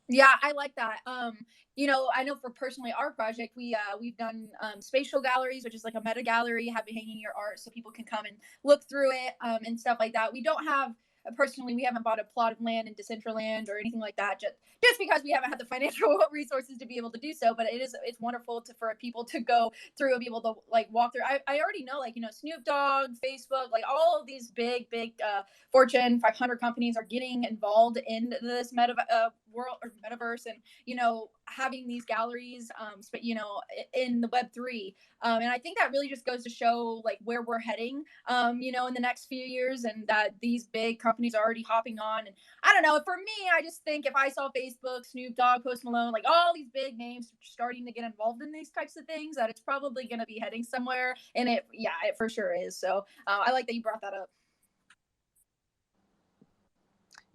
Yeah, I like that. I know for personally our project, we've done Spatial Galleries, which is like a meta gallery, having hanging your art so people can come and look through it, and stuff like that. We don't have personally, we haven't bought a plot of land in Decentraland or anything like that, just because we haven't had the financial resources to be able to do so. But it's wonderful for people to go through and be able to like walk through. I already know, like, Snoop Dogg, Facebook, like all of these big Fortune 500 companies are getting involved in this world or metaverse, and having these galleries, in the Web3. And I think that really just goes to show like where we're heading, in the next few years, and that these big companies are already hopping on. And I don't know, for me, I just think if I saw Facebook, Snoop Dogg, Post Malone, like all these big names starting to get involved in these types of things, that it's probably going to be heading somewhere. And it for sure is. So I like that you brought that up.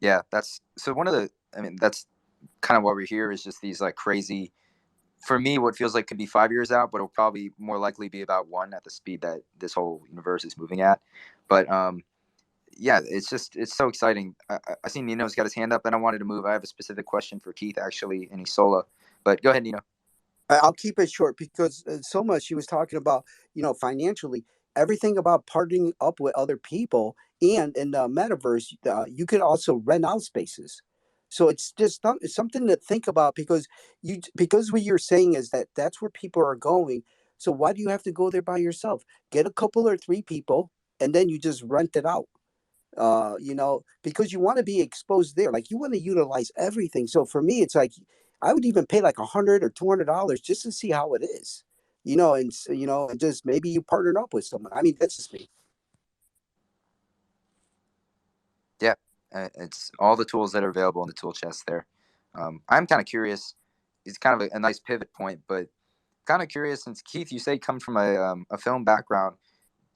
Yeah, that's kind of why we're here, is just these like crazy, for me, what feels like could be 5 years out, but it'll probably more likely be about 1 at the speed that this whole universe is moving at. But yeah, it's so exciting. I see Nino's got his hand up, and I wanted to move. I have a specific question for Keith, actually, in Isola. But go ahead, Nino. I'll keep it short because so much she was talking about, financially, everything about partnering up with other people, and in the metaverse, you could also rent out spaces. So it's just it's something to think about, because what you're saying is that that's where people are going. So why do you have to go there by yourself? Get a couple or 3 people, and then you just rent it out. Because you want to be exposed there. Like you want to utilize everything. So for me, it's like I would even pay like $100 or $200 just to see how it is. And just maybe you partnered up with someone. I mean, that's just me. Yeah, it's all the tools that are available in the tool chest there. I'm kind of curious. It's kind of a nice pivot point, but kind of curious, since Keith, you say you come from a film background.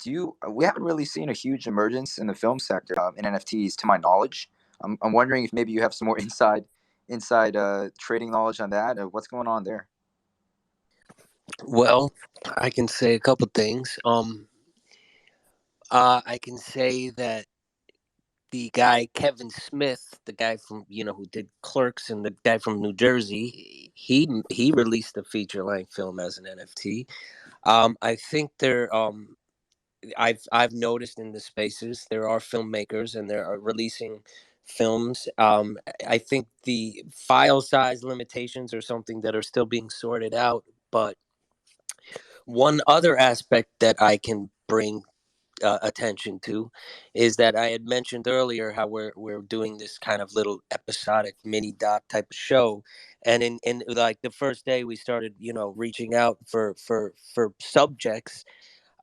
We haven't really seen a huge emergence in the film sector in NFTs, to my knowledge. I'm wondering if maybe you have some more inside trading knowledge on that, or what's going on there. Well, I can say a couple things. I can say that the guy Kevin Smith, the guy from who did Clerks, and the guy from New Jersey, he released a feature length film as an NFT. I think I've noticed in the spaces there are filmmakers and they are releasing films. I think the file size limitations are something that are still being sorted out. But one other aspect that I can bring attention to is that I had mentioned earlier how we're doing this kind of little episodic mini doc type of show, and in like the first day we started, reaching out for subjects.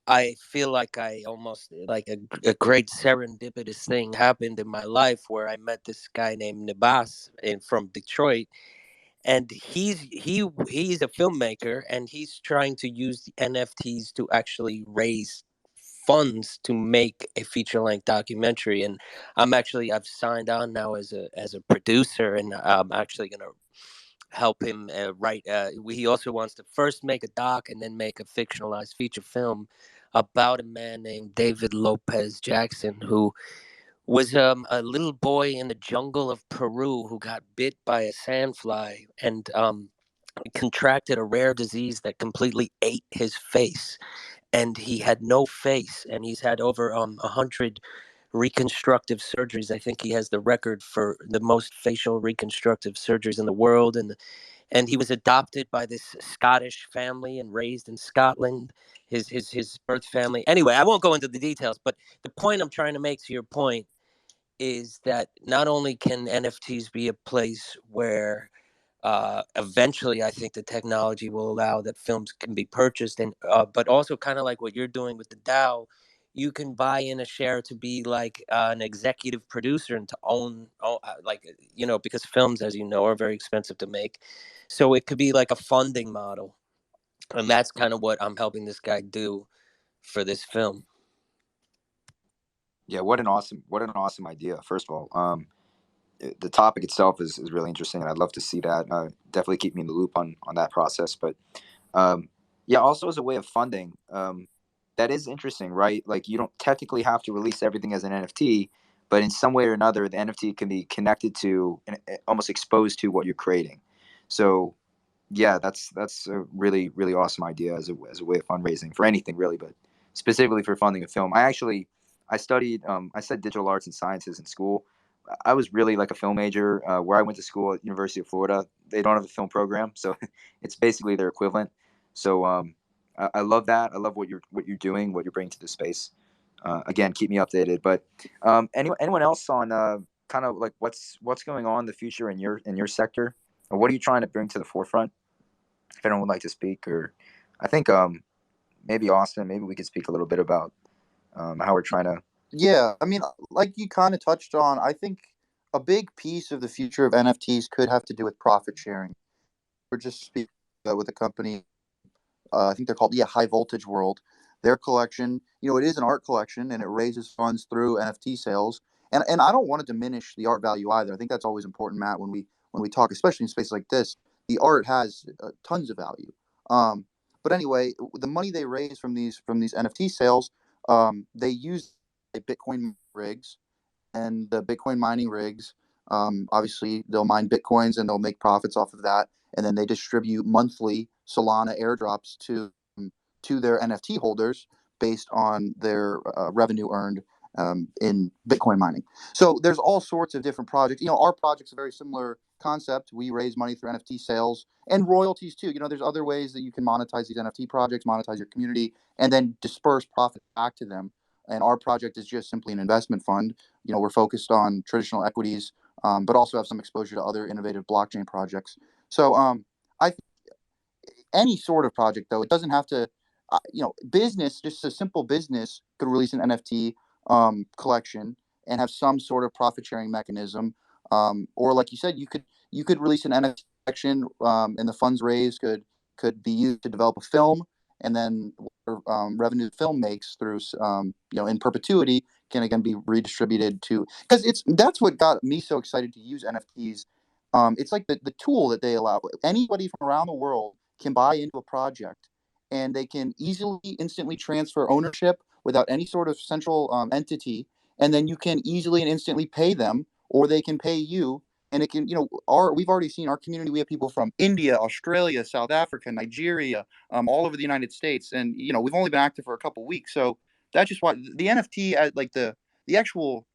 I feel like I almost like a great serendipitous thing happened in my life where I met this guy named Nabas from Detroit, and he's a filmmaker, and he's trying to use the NFTs to actually raise funds to make a feature length documentary. And I've signed on now as a producer, and I'm actually going to help him write. He also wants to first make a doc and then make a fictionalized feature film about a man named David Lopez Jackson, who was a little boy in the jungle of Peru who got bit by a sandfly and contracted a rare disease that completely ate his face. And he had no face, and he's had over 100 reconstructive surgeries. I think he has the record for the most facial reconstructive surgeries in the world. And he was adopted by this Scottish family and raised in Scotland, his birth family. Anyway, I won't go into the details, but the point I'm trying to make, to your point, is that not only can NFTs be a place where eventually I think the technology will allow that films can be purchased, and but also kind of like what you're doing with the DAO, you can buy in a share to be like an executive producer and to own because films, as you know, are very expensive to make. So it could be like a funding model, and that's kind of what I'm helping this guy do for this film. Yeah, what an awesome idea. First of all, the topic itself is really interesting, and I'd love to see that. Definitely keep me in the loop on that process. But yeah, also as a way of funding, that is interesting, right? Like you don't technically have to release everything as an NFT, but in some way or another, the NFT can be connected to and almost exposed to what you're creating. So yeah, that's a really awesome idea as a way of fundraising for anything really, but specifically for funding a film. I studied I said digital arts and sciences in school. I was really like a film major. Where I went to school at University of Florida, they don't have a film program, so it's basically their equivalent. So I love that. I love what you're doing, what you're bringing to the space. Again, keep me updated. But anyone else on kind of like what's going on in the future in your sector, or what are you trying to bring to the forefront? If anyone would like to speak, or I think maybe Austin, maybe we could speak a little bit about how we're trying to. Yeah, I mean, like you kind of touched on, I think a big piece of the future of NFTs could have to do with profit sharing. We're just speaking with a company, I think they're called High Voltage World. Their collection, it is an art collection, and it raises funds through NFT sales. And I don't want to diminish the art value either. I think that's always important, Matt, when we talk, especially in spaces like this. The art has tons of value. But anyway, the money they raise from these NFT sales, they use Bitcoin rigs, and the Bitcoin mining rigs, obviously they'll mine Bitcoins and they'll make profits off of that. And then they distribute monthly Solana airdrops to their NFT holders based on their revenue earned in Bitcoin mining. So there's all sorts of different projects. Our project's a very similar concept. We raise money through NFT sales and royalties too. There's other ways that you can monetize these NFT projects, monetize your community, and then disperse profit back to them. And our project is just simply an investment fund. We're focused on traditional equities, but also have some exposure to other innovative blockchain projects. So I any sort of project, though, it doesn't have to, business, just a simple business could release an NFT collection and have some sort of profit sharing mechanism. Or like you said, you could release an NFT collection, and the funds raised could be used to develop a film, and then revenue the film makes through in perpetuity can again be redistributed to, because that's what got me so excited to use NFTs. It's like the tool that they allow anybody from around the world can buy into a project, and they can easily instantly transfer ownership without any sort of central entity, and then you can easily and instantly pay them, or they can pay you. And it can, we've already seen our community. We have people from India, Australia, South Africa, Nigeria, all over the United States. And, we've only been active for a couple of weeks. So that's just why the NFT, like the actual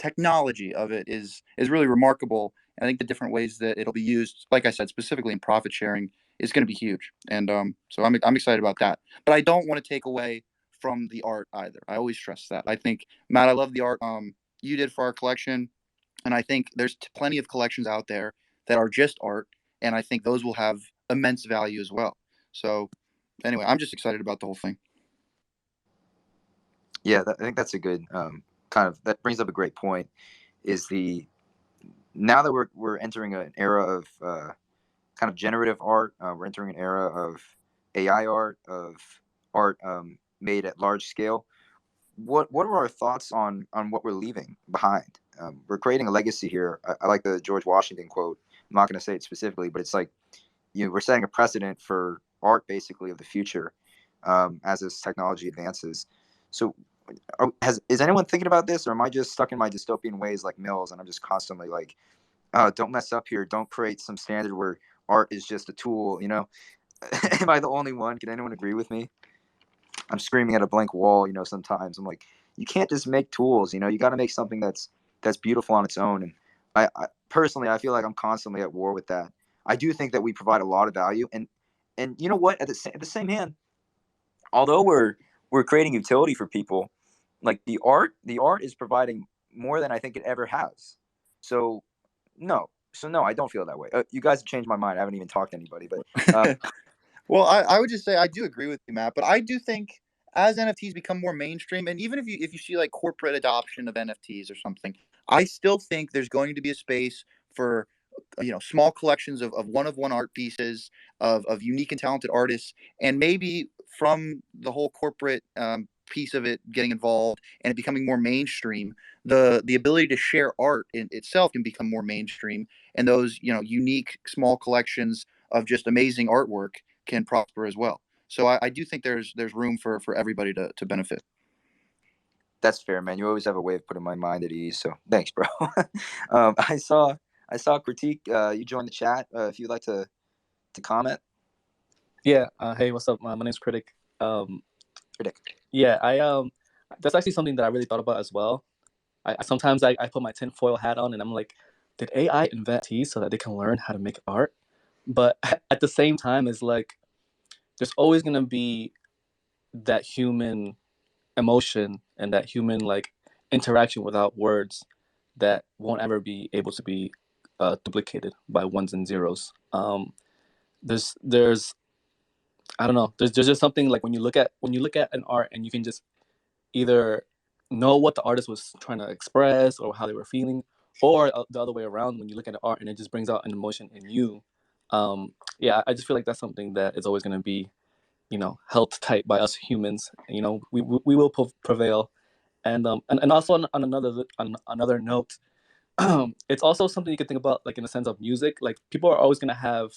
technology of it is really remarkable. I think the different ways that it'll be used, like I said, specifically in profit sharing, is going to be huge. And so I'm excited about that. But I don't want to take away from the art either. I always stress that. I think, Matt, I love the art you did for our collection, and I think there's plenty of collections out there that are just art, and I think those will have immense value as well. So anyway, I'm just excited about the whole thing. Yeah, I think that's a good that brings up a great point. Is now that we're entering an era of kind of generative art, we're entering an era of AI art, of art made at large scale. What are our thoughts on what we're leaving behind? We're creating a legacy here. I like the George Washington quote. I'm not going to say it specifically, but it's like, we're setting a precedent for art, basically, of the future as this technology advances. So, is anyone thinking about this, or am I just stuck in my dystopian ways like Mills, and I'm just constantly like, don't mess up here. Don't create some standard where art is just a tool. Am I the only one? Can anyone agree with me? I'm screaming at a blank wall. Sometimes I'm like, you can't just make tools. You got to make something that's beautiful on its own. And I personally, I feel like I'm constantly at war with that. I do think that we provide a lot of value, and you know what? At the same hand, although we're creating utility for people, like the art is providing more than I think it ever has. So no, I don't feel that way. You guys have changed my mind. I haven't even talked to anybody, but well, I would just say I do agree with you, Matt. But I do think as NFTs become more mainstream, and even if you see like corporate adoption of NFTs or something, I still think there's going to be a space for small collections of one art pieces of unique and talented artists, and maybe from the whole corporate piece of it getting involved and it becoming more mainstream, the ability to share art in itself can become more mainstream, and those unique small collections of just amazing artwork can prosper as well. So I do think there's room for everybody to benefit. That's fair, man. You always have a way of putting my mind at ease. So thanks, bro. I saw Critique. You joined the chat. If you'd like to comment. Yeah. Hey, what's up? My name's Critic. Critic. Yeah, that's actually something that I really thought about as well. Sometimes I put my tinfoil hat on and I'm like, did AI invent NFTs so that they can learn how to make art? But at the same time, it's like there's always gonna be that human emotion and that human like interaction without words that won't ever be able to be duplicated by ones and zeros. There's I don't know. There's just something like when you look at an art and you can just either know what the artist was trying to express or how they were feeling, or the other way around when you look at the art and it just brings out an emotion in you. Yeah, I just feel like that's something that is always going to be, held tight by us humans. We will prevail, and also on another note, it's also something you could think about, like in the sense of music. Like people are always going to have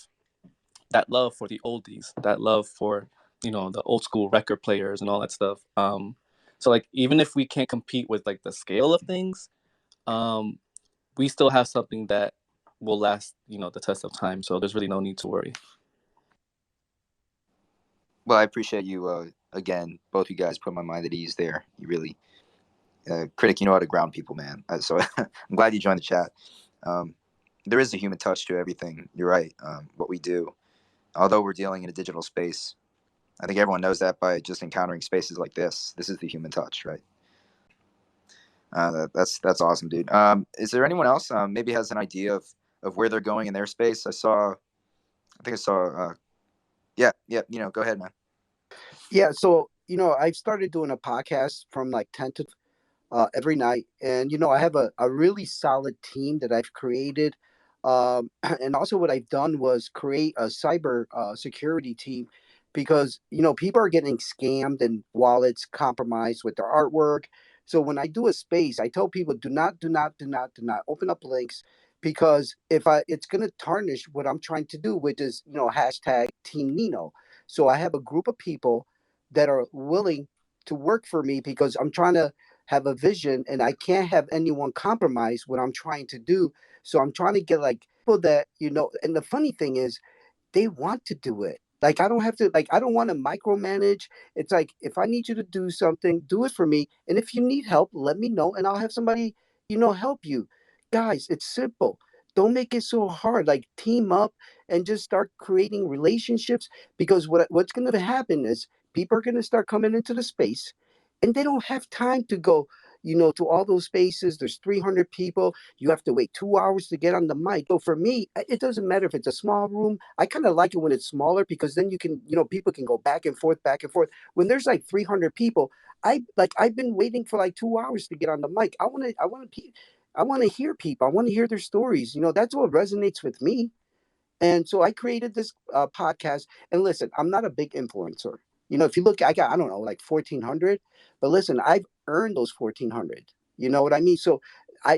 that love for the oldies, that love for the old school record players and all that stuff. So like even if we can't compete with like the scale of things, we still have something that will last the test of time. So there's really no need to worry. Well, I appreciate you again. Both you guys put my mind at ease there. You really, Critic. You know how to ground people, man. So I'm glad you joined the chat. There is a human touch to everything. You're right. What we do, although we're dealing in a digital space, I think everyone knows that by just encountering spaces like this. This is the human touch, right? That's awesome, dude. Is there anyone else maybe has an idea of where they're going in their space? I think I saw. Yeah. Go ahead, man. Yeah. So I've started doing a podcast from like 10 to every night, and I have a really solid team that I've created. And also what I've done was create a cyber security team, because people are getting scammed and wallets compromised with their artwork. So when I do a space, I tell people do not open up links, because it's going to tarnish what I'm trying to do, which is hashtag Team Nino. So I have a group of people that are willing to work for me, because I'm trying to have a vision and I can't have anyone compromise what I'm trying to do. So I'm trying to get like people that, and the funny thing is they want to do it. Like I don't have to, like I don't want to micromanage. It's like if I need you to do something, do it for me. And if you need help, let me know and I'll have somebody, help you. Guys, it's simple. Don't make it so hard. Like team up and just start creating relationships, because what's going to happen is people are going to start coming into the space, and they don't have time to go, to all those spaces. There's 300 people. You have to wait 2 hours to get on the mic. So for me, it doesn't matter if it's a small room. I kind of like it when it's smaller, because then you can, people can go back and forth, back and forth. When there's like 300 people, I've been waiting for like 2 hours to get on the mic. I want to hear people. I want to hear their stories. That's what resonates with me. And so I created this podcast. And listen, I'm not a big influencer. If you look, I got, I don't know, like 1,400. But listen, I've earned those 1,400. You know what I mean? So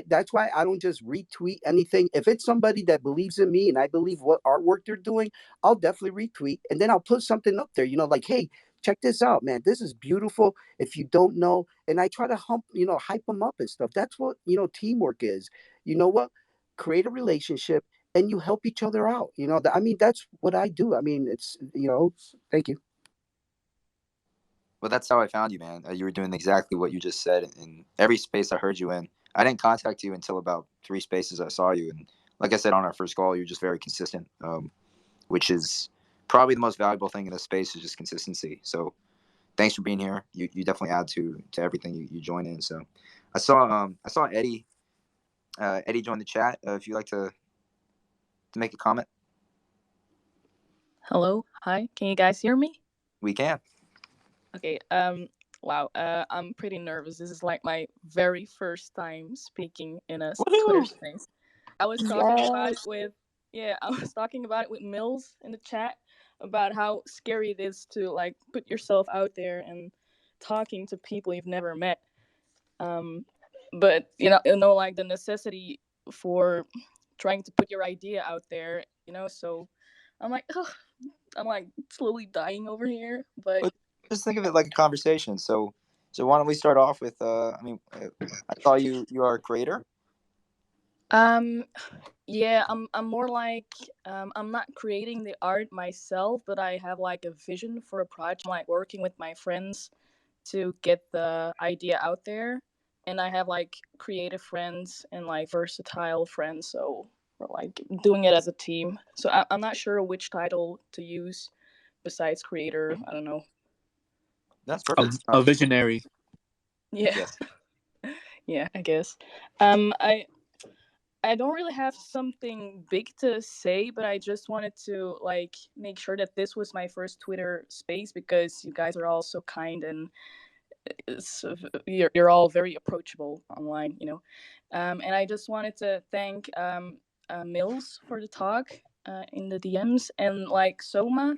that's why I don't just retweet anything. If it's somebody that believes in me and I believe what artwork they're doing, I'll definitely retweet. And then I'll put something up there, like, hey, check this out, man. This is beautiful. If you don't know, and I try to hype them up and stuff. That's what, teamwork is. You know what? Create a relationship and you help each other out. That's what I do. It's, thank you. Well, that's how I found you, man. You were doing exactly what you just said in every space I heard you in. I didn't contact you until about 3 spaces I saw you. And like I said on our first call, you're just very consistent, which is probably the most valuable thing in this space is just consistency. So thanks for being here. You definitely add to everything you join in. So I saw Eddie. Eddie joined the chat. If you'd like to make a comment. Hello. Hi. Can you guys hear me? We can. Okay. Wow. I'm pretty nervous. This is like my very first time speaking in a Twitter space. I was talking about it with Mills in the chat about how scary it is to like put yourself out there and talking to people you've never met. But like the necessity for trying to put your idea out there, so I'm like, ugh, I'm like slowly dying over here. But just think of it like a conversation. So why don't we start off with I saw you are a creator. Yeah, I'm more like I'm not creating the art myself, but I have like a vision for a project. I'm like working with my friends to get the idea out there, and I have like creative friends and like versatile friends, so we're like doing it as a team. So I'm not sure which title to use besides creator. I don't know. That's perfect. A visionary. Yeah. Yes. Yeah, I guess. I don't really have something big to say, but I just wanted to like make sure that this was my first Twitter space because you guys are all so kind and you're all very approachable online, And I just wanted to thank Mills for the talk in the DMs and like Soma.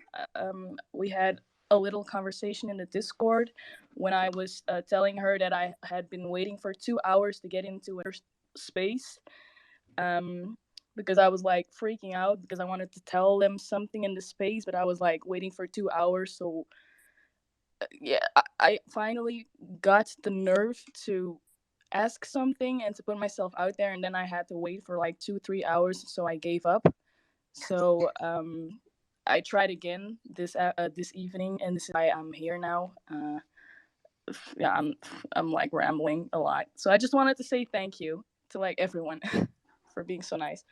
We had a little conversation in the Discord when I was telling her that I had been waiting for 2 hours to get into her space. Because I was like freaking out because I wanted to tell them something in the space, but I was like waiting for 2 hours. So yeah, I finally got the nerve to ask something and to put myself out there, and then I had to wait for like 2-3 hours, so I gave up. So I tried again this evening, and this is why I'm here now. Yeah, I'm like rambling a lot, so I just wanted to say thank you to like everyone for being so nice.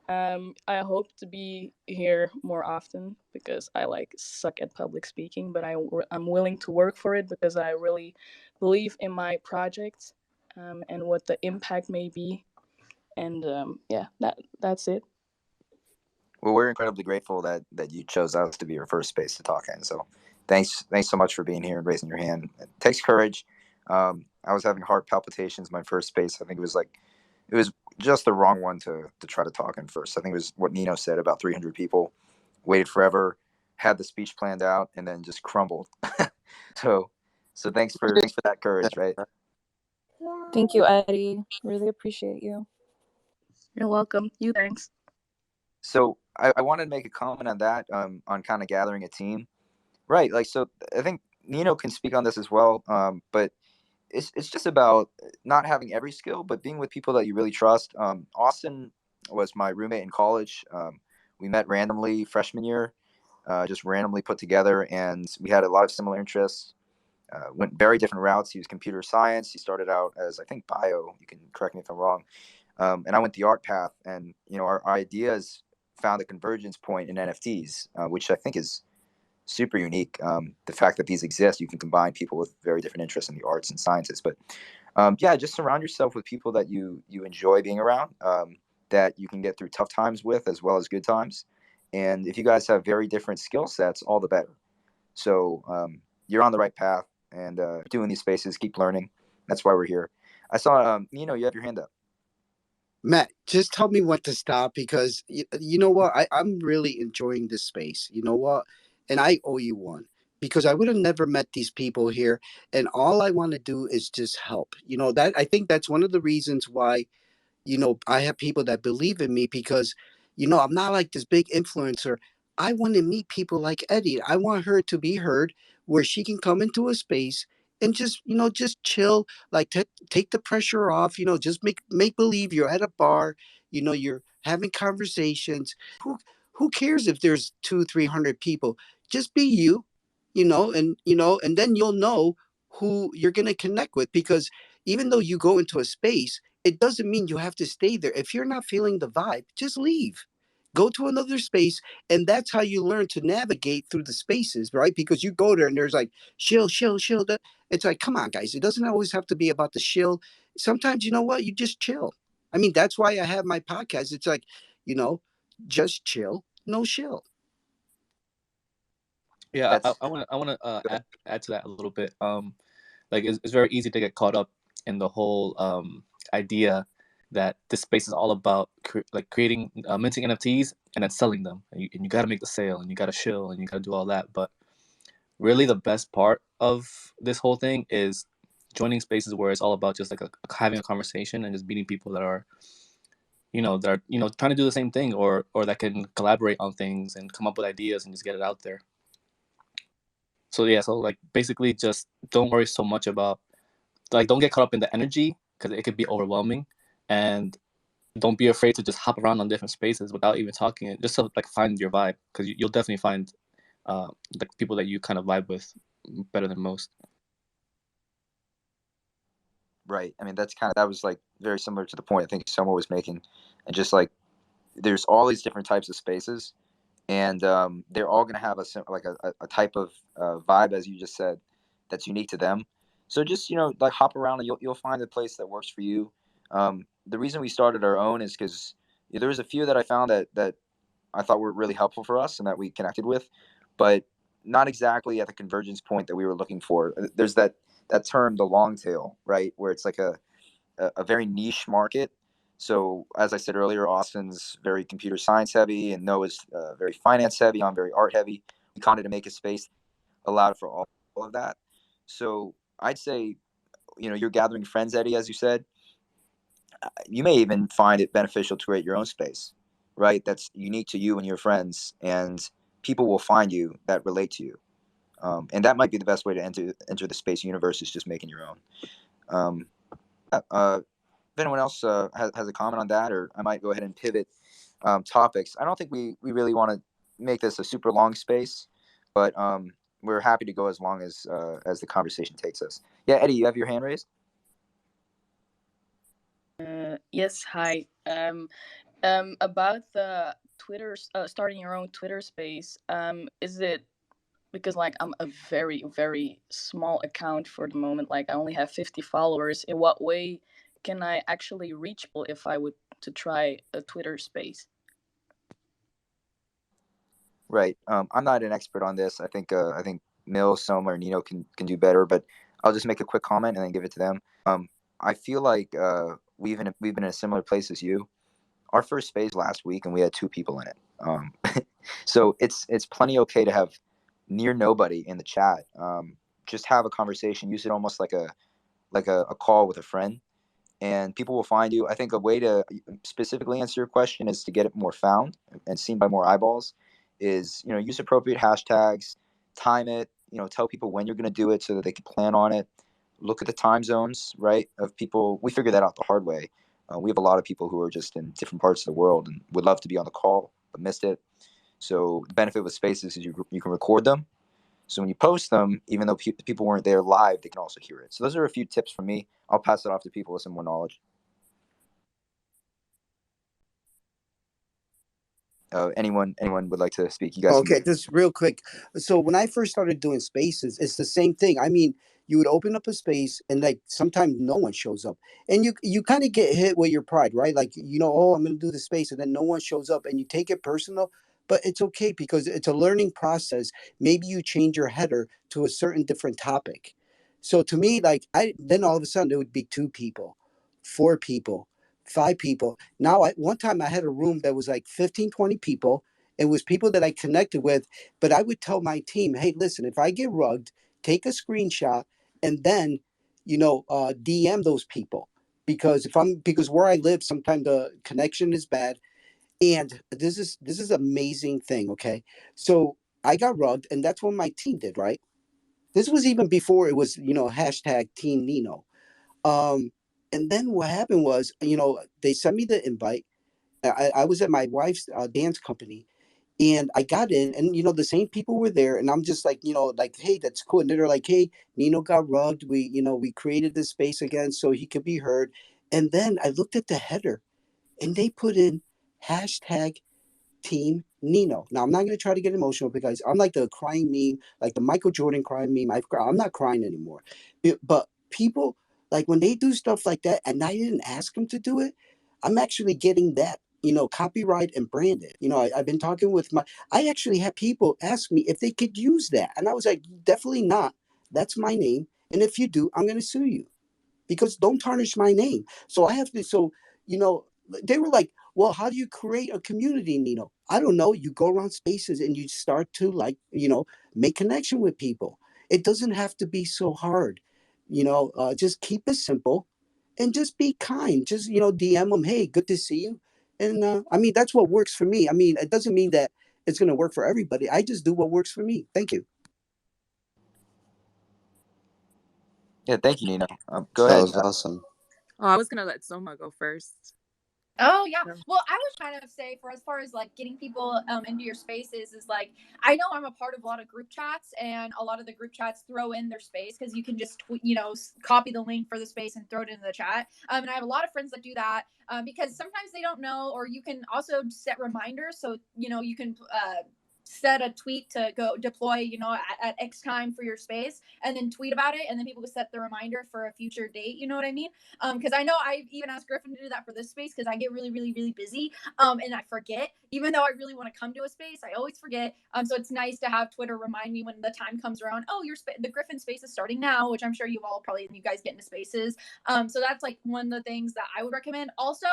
I hope to be here more often because I like suck at public speaking, but I'm willing to work for it because I really believe in my project and what the impact may be. And yeah, that's it. Well, we're incredibly grateful that you chose us to be your first space to talk in. So thanks so much for being here and raising your hand. It takes courage. I was having heart palpitations my first space. I think it was just the wrong one to try to talk in first. I think it was what Nino said about 300 people, waited forever, had the speech planned out, and then just crumbled. so thanks for that courage, right? Thank you, Eddie. Really appreciate you. You're welcome. You thanks. So I wanted to make a comment on that, on kind of gathering a team. Right. Like, so I think Nino can speak on this as well. But it's just about not having every skill, but being with people that you really trust. Austin was my roommate in college. We met randomly freshman year, just randomly put together, and we had a lot of similar interests. Went very different routes. He was computer science. He started out as, I think, bio. You can correct me if I'm wrong. And I went the art path, and our ideas found a convergence point in NFTs, which I think is super unique. The fact that these exist, you can combine people with very different interests in the arts and sciences. But yeah, just surround yourself with people that you enjoy being around, that you can get through tough times with as well as good times. And if you guys have very different skill sets, all the better. So you're on the right path, and doing these spaces, keep learning. That's why we're here. I saw, you have your hand up. Matt, just tell me when to stop because you know what? I'm really enjoying this space. You know what? And I owe you one because I would have never met these people here. And all I want to do is just help. That I think that's one of the reasons why I have people that believe in me because, I'm not like this big influencer. I want to meet people like Eddie. I want her to be heard where she can come into a space and just chill, like take the pressure off, just make believe you're at a bar, you're having conversations. Who cares if there's 200-300 people? Just be you, and then you'll know who you're going to connect with because even though you go into a space, it doesn't mean you have to stay there. If you're not feeling the vibe, just leave. Go to another space, and that's how you learn to navigate through the spaces, right? Because you go there and there's like shill, shill, shill. It's like, come on, guys. It doesn't always have to be about the shill. Sometimes, you know what? You just chill. I mean, that's why I have my podcast. It's like, you know, just chill, no shill. Yeah, That's I want to good. add to that a little bit. Like it's very easy to get caught up in the whole idea that this space is all about creating minting NFTs and then selling them, and you got to make the sale and you got to shill and you got to do all that. But really, the best part of this whole thing is joining spaces where it's all about just like having a conversation and just meeting people that are trying to do the same thing or that can collaborate on things and come up with ideas and just get it out there. So yeah, so like basically just don't worry so much about, like, don't get caught up in the energy because it could be overwhelming, and don't be afraid to just hop around on different spaces without even talking, just to like find your vibe, because you'll definitely find like people that you kind of vibe with better than most. Right. I mean, that was like very similar to the point I think Soma was making, and just like there's all these different types of spaces, and they're all going to have a type of vibe, as you just said, that's unique to them. So just like hop around and you'll find a place that works for you. The reason we started our own is because there was a few that I found that I thought were really helpful for us and that we connected with, but not exactly at the convergence point that we were looking for. There's that term, the long tail, right, where it's like a very niche market. So as I said earlier, Austin's very computer science heavy, and Noah's very finance heavy. I'm very art heavy. We wanted to make a space allowed for all of that. So I'd say, you're gathering friends, Eddie, as you said. You may even find it beneficial to create your own space, right? That's unique to you and your friends, and people will find you that relate to you. And that might be the best way to enter the space universe, is just making your own. If anyone else has a comment on that, or I might go ahead and pivot topics. I don't think we really want to make this a super long space, but we're happy to go as long as the conversation takes us. Yeah, Eddie, you have your hand raised. Yes, hi. About the Twitter, starting your own Twitter space. Is it because like I'm a very very small account for the moment? Like I only have 50 followers. In what way can I actually reach people if I would to try a Twitter space? Right. I'm not an expert on this. I think Mill, Soma, or Nino can do better, but I'll just make a quick comment and then give it to them. I feel like we've been in a similar place as you. Our first space last week, and we had 2 people in it. So it's plenty okay to have near nobody in the chat. Just have a conversation. Use it almost like a call with a friend, and people will find you. I think a way to specifically answer your question is to get it more found and seen by more eyeballs. Is use appropriate hashtags, time it. Tell people when you're going to do it so that they can plan on it. Look at the time zones, right? Of people. We figured that out the hard way. We have a lot of people who are just in different parts of the world and would love to be on the call but missed it. So the benefit with Spaces is you can record them. So when you post them, even though people weren't there live, they can also hear it. So those are a few tips from me. I'll pass it off to people with some more knowledge. anyone would like to speak, you guys can Okay, go. just real quick. So when I first started doing spaces, it's the same thing. I mean, you would open up a space and like sometimes no one shows up. And you kind of get hit with your pride, right? Like, oh, I'm gonna do the space and then no one shows up and you take it personal, but it's okay because it's a learning process. Maybe you change your header to a certain different topic. So to me, like I then all of a sudden there would be 2 people, 4 people, 5 people. Now one time I had a room that was like 15, 20 people. It was people that I connected with, but I would tell my team, hey, listen, if I get rugged, take a screenshot and then, DM those people. Because where I live, sometimes the connection is bad. And this is amazing thing, okay? So I got rugged, and that's what my team did, right? This was even before it was, hashtag Team Nino. Um, and then what happened was, they sent me the invite. I was at my wife's dance company, and I got in, and the same people were there, and I'm just like, like, hey, that's cool. And they're like, hey, Nino got rugged. We created this space again so he could be heard. And then I looked at the header, and they put in hashtag Team Nino. Now I'm not going to try to get emotional because I'm like the crying meme, like the Michael Jordan crying meme. I'm not crying anymore. But people, like when they do stuff like that, and I didn't ask them to do it, I'm actually getting that, copyright and branded. I've been talking with I actually had people ask me if they could use that, and I was like, definitely not. That's my name, and if you do, I'm going to sue you because don't tarnish my name. So I have to. So you know, they were like, "Well, how do you create a community, Nino?" I don't know. You go around spaces and you start to like, make connection with people. It doesn't have to be so hard. Just keep it simple, and just be kind. Just DM them, "Hey, good to see you." And I mean, that's what works for me. I mean, it doesn't mean that it's going to work for everybody. I just do what works for me. Thank you. Yeah, thank you, Nino. Go That ahead. was awesome. Oh, I was gonna let Soma go first. Oh yeah. Well, I was trying to say for as far as like getting people into your spaces is like I know I'm a part of a lot of group chats and a lot of the group chats throw in their space because you can just copy the link for the space and throw it into the chat. And I have a lot of friends that do that because sometimes they don't know, or you can also set reminders so you can set a tweet to go deploy at X time for your space and then tweet about it, and then people will set the reminder for a future date. You know what I mean? Because I know I even asked Griffin to do that for this space because I get really, really, really busy, and I forget. Even though I really want to come to a space, I always forget. So it's nice to have Twitter remind me when the time comes around. Oh, the Griffin space is starting now, which I'm sure you guys get into spaces. So that's like one of the things that I would recommend. Also,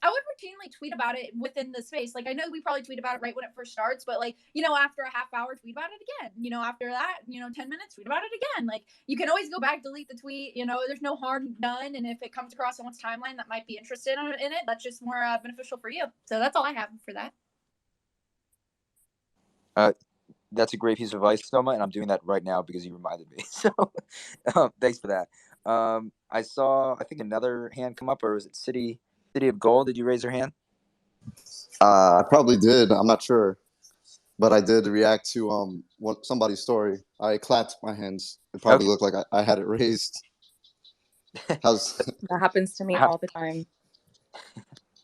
I would routinely tweet about it within the space. Like I know we probably tweet about it right when it first starts, but like, after a half hour, tweet about it again. After that, 10 minutes, tweet about it again. Like you can always go back, delete the tweet, there's no harm done. And if it comes across someone's timeline that might be interested in it, that's just more beneficial for you. So that's all I have for that. That's a great piece of advice, Soma, and I'm doing that right now because you reminded me. So thanks for that. I saw, I think, another hand come up, or was it City of Gold? Did you raise your hand? I probably did. I'm not sure, but I did react to somebody's story. I clapped my hands. It probably looked like I had it raised. That happens to me all the time.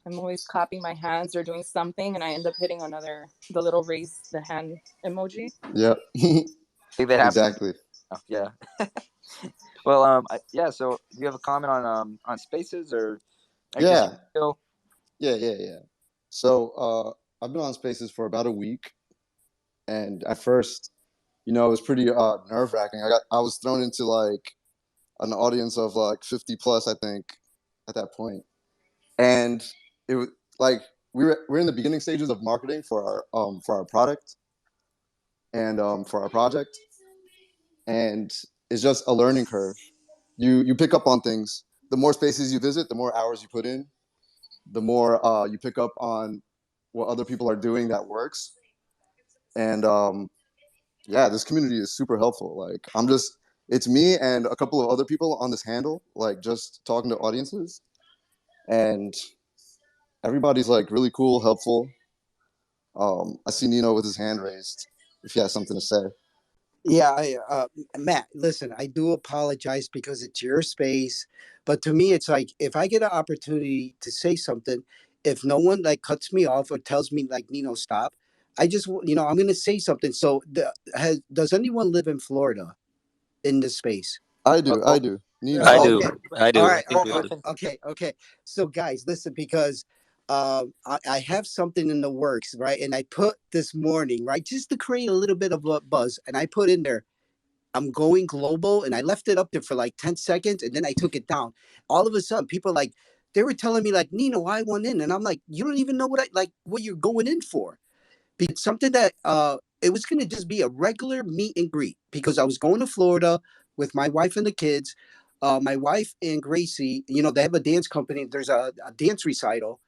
I'm always clapping my hands or doing something, and I end up hitting the little raise the hand emoji. Yep. I think that happens. Exactly. Yeah. Well, yeah. So, do you have a comment on spaces or? Yeah. So, I've been on Spaces for about a week, and at first, it was pretty nerve-wracking. I was thrown into like an audience of like 50 plus, I think, at that point, and it was like we're in the beginning stages of marketing for our product and for our project, and it's just a learning curve. You pick up on things. The more spaces you visit, the more hours you put in, the more you pick up on what other people are doing that works. And this community is super helpful. Like it's me and a couple of other people on this handle, like just talking to audiences, and everybody's like really cool, helpful. I see Nino with his hand raised. If he has something to say. Yeah, Matt, listen, I do apologize because it's your space, but to me, it's like if I get an opportunity to say something, if no one like cuts me off or tells me like Nino stop, I just I'm gonna say something. So does anyone live in Florida in this space? I do. Oh, I do. Nino I oh, does. do. Okay. I All do. I right. think oh, we all do. Griffin. Okay. So guys, listen, because I have something in the works, right? And I put this morning, right, just to create a little bit of a buzz, and I put in there, I'm going global, and I left it up there for like 10 seconds, and then I took it down. All of a sudden, people like they were telling me like, Nino, I want in, and I'm like, you don't even know what you're going in for. Because something that it was going to just be a regular meet and greet because I was going to Florida with my wife and the kids. My wife and Gracie, they have a dance company. There's a dance recital,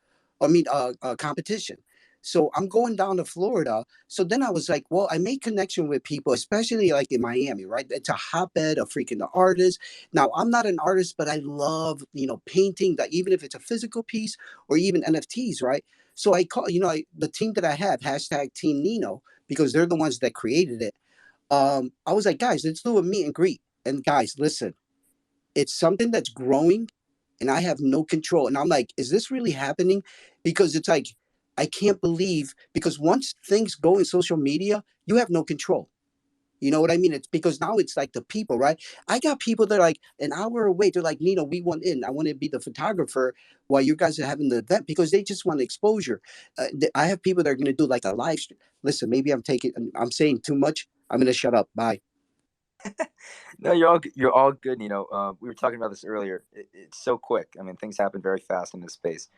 a competition. So I'm going down to Florida. So then I was like, well, I made connection with people, especially like in Miami, right? It's a hotbed of freaking artists. Now I'm not an artist, but I love, painting, that even if it's a physical piece or even NFTs, right? So I call, the team that I have, hashtag Team Nino, because they're the ones that created it. I was like, guys, let's do a meet and greet. And guys, listen, it's something that's growing and I have no control. And I'm like, is this really happening? Because it's like, I can't believe, because once things go in social media, you have no control. You know what I mean? It's because now it's like the people, right? I got people that are like an hour away. They're like, Nino, we want in. I want to be the photographer while you guys are having the event because they just want exposure. I have people that are going to do like a live stream. Listen, maybe I'm saying too much. I'm going to shut up. Bye. No, you're all good. We were talking about this earlier. It's so quick. I mean, things happen very fast in this space.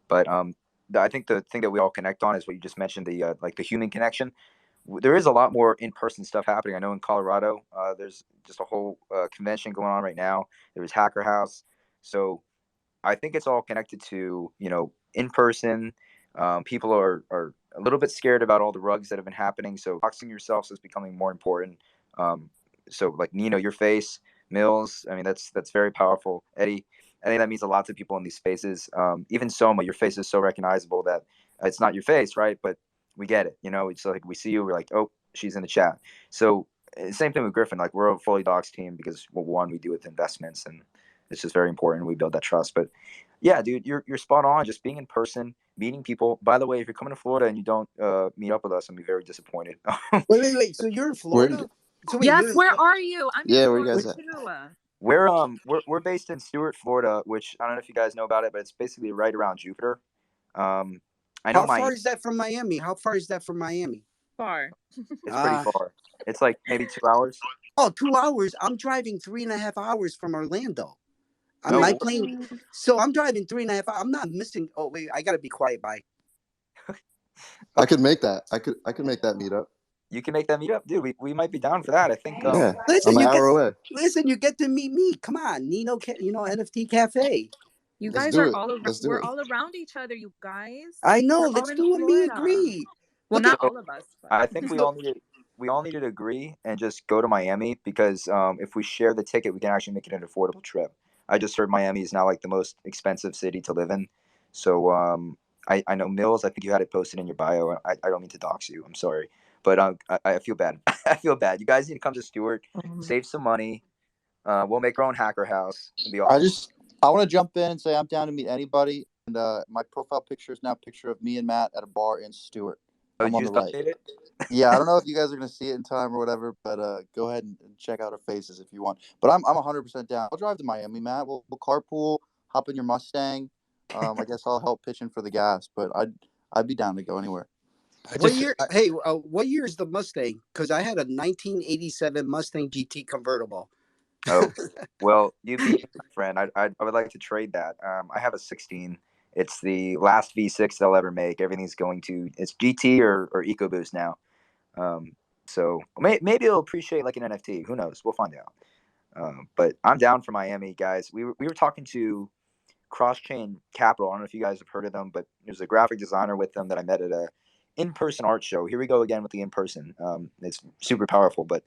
But I think the thing that we all connect on is what you just mentioned, the like the human connection. There is a lot more in-person stuff happening. I know in Colorado, there's just a whole convention going on right now. There was Hacker House. So I think it's all connected to, in person. People are a little bit scared about all the rugs that have been happening. So boxing yourselves is becoming more important. So like Nino, your face, Mills. I mean, that's very powerful. Eddie, I think that means a lot to people in these spaces. Even Soma, your face is so recognizable that it's not your face, right? But we get it. It's like we see you, we're like, oh, she's in the chat. So same thing with Griffin. Like we're a fully docs team because one, we do with investments and it's just very important. We build that trust. But yeah, dude, you're spot on. Just being in person, meeting people. By the way, if you're coming to Florida and you don't meet up with us, I'm be very disappointed. Wait. So you're in Florida? So wait, Yes, you're in where are you? I'm in Yeah, where you Florida guys at? too. we're based in Stuart, Florida, which I don't know if you guys know about it, but it's basically right around Jupiter. I know How my far is that from Miami? How far is that from Miami? Far. it's pretty far. It's like maybe 2 hours. Oh, 2 hours. I'm driving 3.5 hours from Orlando. No, My plane. So I'm driving 3.5 hours. I'm not missing. Oh wait, I gotta be quiet. Bye. I okay. could make that. I could make that meetup. You can make that meet up, dude. We might be down for that. I think. Yeah, Listen, I'm an you get. hour away. Listen, you get to meet me. Come on, Nino. NFT Cafe. You Let's guys do are it. all around. Let's do We're it. all around each other, you guys. I know. We're all Let's in do a meet and Florida. greet. Well, Look at. not So all of us. But. I think we all need to agree and just go to Miami because if we share the ticket, we can actually make it an affordable trip. I just heard Miami is now like the most expensive city to live in. So I know Mills. I think you had it posted in your bio. I don't mean to dox you. I'm sorry, but I feel bad. I feel bad. You guys need to come to Stewart, save some money. We'll make our own hacker house. It'll be awesome. I want to jump in and say I'm down to meet anybody. And my profile picture is now a picture of me and Matt at a bar in Stewart. Oh, I'm did on you the just right. update it? Yeah, I don't know if you guys are gonna see it in time or whatever, but go ahead and check out our faces if you want. But I'm 100% down. I'll drive to Miami, Matt. We'll carpool, hop in your Mustang. I guess I'll help pitch in for the gas, but I'd be down to go anywhere. What year? Hey, what year is the Mustang? Because I had a 1987 Mustang GT convertible. Oh, well, you beat me, my friend. I would like to trade that. I have a 16. It's the last V6 they'll ever make. Everything's going to it's GT or EcoBoost now. So maybe it'll appreciate like an NFT. Who knows? We'll find out. But I'm down for Miami, guys. We were talking to Cross Chain Capital. I don't know if you guys have heard of them, but there's a graphic designer with them that I met at a in-person art show. Here we go again with the in-person. It's super powerful, but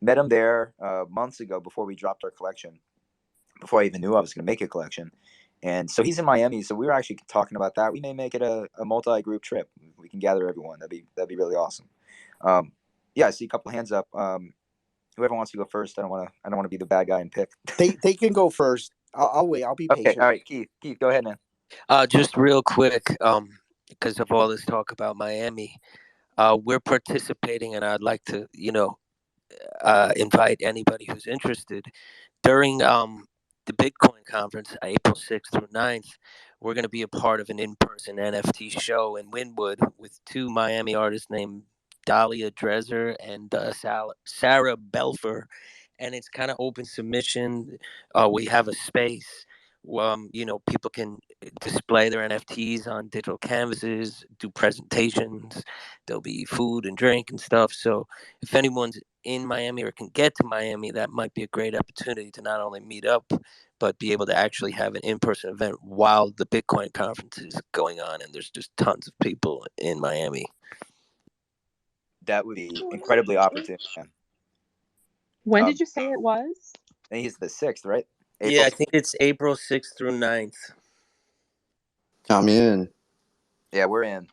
met him there months ago before we dropped our collection. Before I even knew I was going to make a collection. And so he's in Miami. So we were actually talking about that. We may make it a multi-group trip. We can gather everyone. That'd be really awesome. Yeah, I see a couple hands up. Whoever wants to go first. I don't want to be the bad guy and pick. They can go first. I'll wait. I'll be Okay. patient. All right, Keith, go ahead, man. Just real quick, because of all this talk about Miami, we're participating, and I'd like to, invite anybody who's interested during the Bitcoin conference, April 6th through 9th. We're going to be a part of an in-person NFT show in Wynwood with two Miami artists named Dahlia Drezer and Sarah Belfer, and it's kind of open submission. We have a space. People can display their NFTs on digital canvases, do presentations. There'll be food and drink and stuff. So if anyone's in Miami or can get to Miami, that might be a great opportunity to not only meet up, but be able to actually have an in-person event while the Bitcoin conference is going on. And there's just tons of people in Miami. That would be incredibly opportune. When did you say it was? I think it's the 6th, right? Yeah, I think it's April 6th through 9th. Count me in. Yeah, we're in.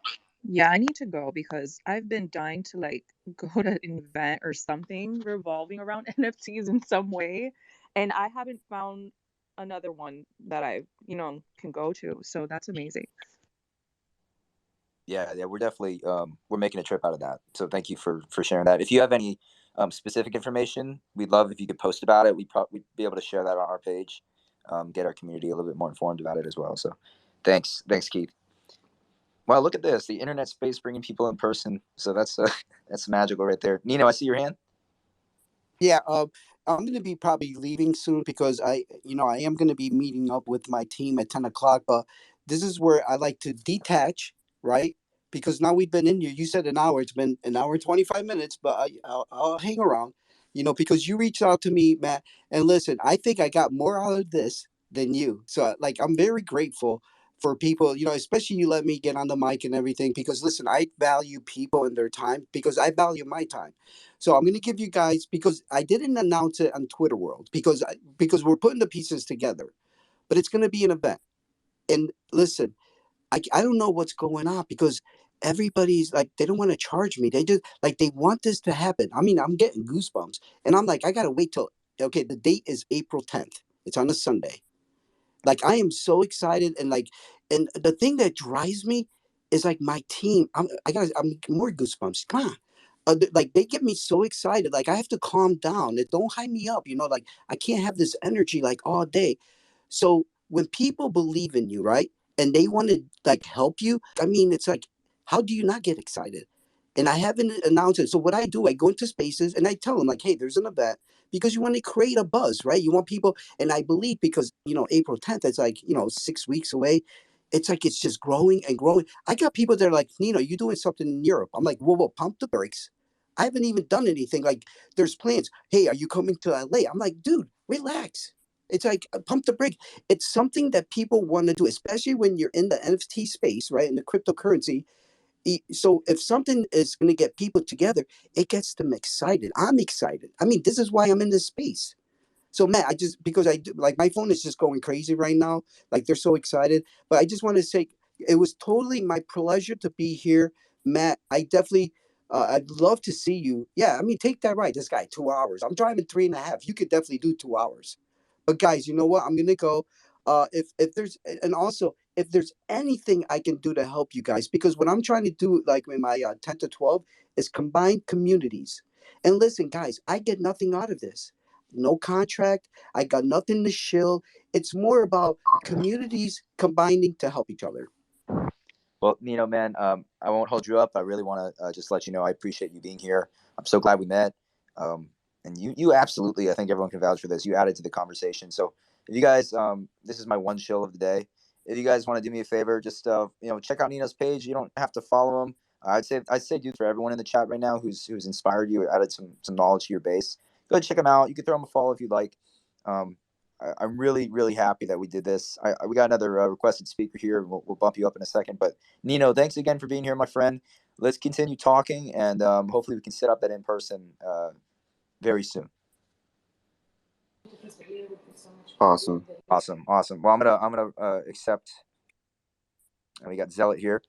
Yeah, I need to go because I've been dying to go to an event or something revolving around NFTs in some way, and I haven't found another one that I, can go to. So that's amazing. Yeah, we're definitely we're making a trip out of that. So thank you for sharing that. If you have any specific information, we'd love if you could post about it. We'd be able to share that on our page, get our community a little bit more informed about it as well. So thanks, Keith. Wow, look at this, the internet space bringing people in person. So that's magical right there. Nino, I see your hand. Yeah, I'm going to be probably leaving soon because I am going to be meeting up with my team at 10 o'clock. But this is where I like to detach, right? Because now we've been in here. You said an hour. It's been an hour and 25 minutes, but I'll hang around, because you reached out to me, Matt. And listen, I think I got more out of this than you. So, I'm very grateful for people, especially you let me get on the mic and everything. Because, listen, I value people and their time because I value my time. So I'm going to give you guys, because I didn't announce it on Twitter World because we're putting the pieces together, but it's going to be an event. And listen, I don't know what's going on because everybody's like, they don't want to charge me. They just they want this to happen. I mean, I'm getting goosebumps, and I'm like, I got to wait till, okay, the date is April 10th. It's on a Sunday. I am so excited, and the thing that drives me is my team. I'm more goosebumps. Come on. They get me so excited. I have to calm down. Don't hype me up. I can't have this energy all day. So when people believe in you, right, and they want to help you, I mean, it's how do you not get excited? And I haven't announced it. So what I do, I go into spaces and I tell them hey, there's an event because you want to create a buzz, right? You want people, and I believe because April 10th, it's 6 weeks away. It's it's just growing and growing. I got people that are like, Nino, you're doing something in Europe. I'm like, whoa, pump the brakes. I haven't even done anything. There's plans. Hey, are you coming to LA? I'm like, dude, relax. It's pump the brake. It's something that people want to do, especially when you're in the NFT space, right? In the cryptocurrency. So if something is going to get people together, it gets them excited. I'm excited. I mean, this is why I'm in this space. So Matt, I just because I do my phone is just going crazy right now. They're so excited. But I just want to say it was totally my pleasure to be here, Matt. I definitely I'd love to see you. Yeah, I mean take that right. This guy 2 hours. I'm driving 3.5. You could definitely do 2 hours. But guys, you know what? I'm gonna go. If there's and also if there's anything I can do to help you guys, because what I'm trying to do in my 10 to 12 is combine communities. And listen, guys, I get nothing out of this. No contract. I got nothing to shill. It's more about communities combining to help each other. Well, Nino, man, I won't hold you up. I really want to just let you know I appreciate you being here. I'm so glad we met. And you absolutely, I think everyone can vouch for this. You added to the conversation. So if you guys, this is my one chill of the day. If you guys want to do me a favor, just check out Nino's page. You don't have to follow him. I'd say do for everyone in the chat right now who's inspired you, added some knowledge to your base. Go ahead, check him out. You can throw him a follow if you'd like. I'm really, really happy that we did this. We got another requested speaker here. We'll bump you up in a second. But Nino, thanks again for being here, my friend. Let's continue talking, and hopefully we can set up that in person very soon. Awesome. Well, I'm gonna accept. And we got Zealot here.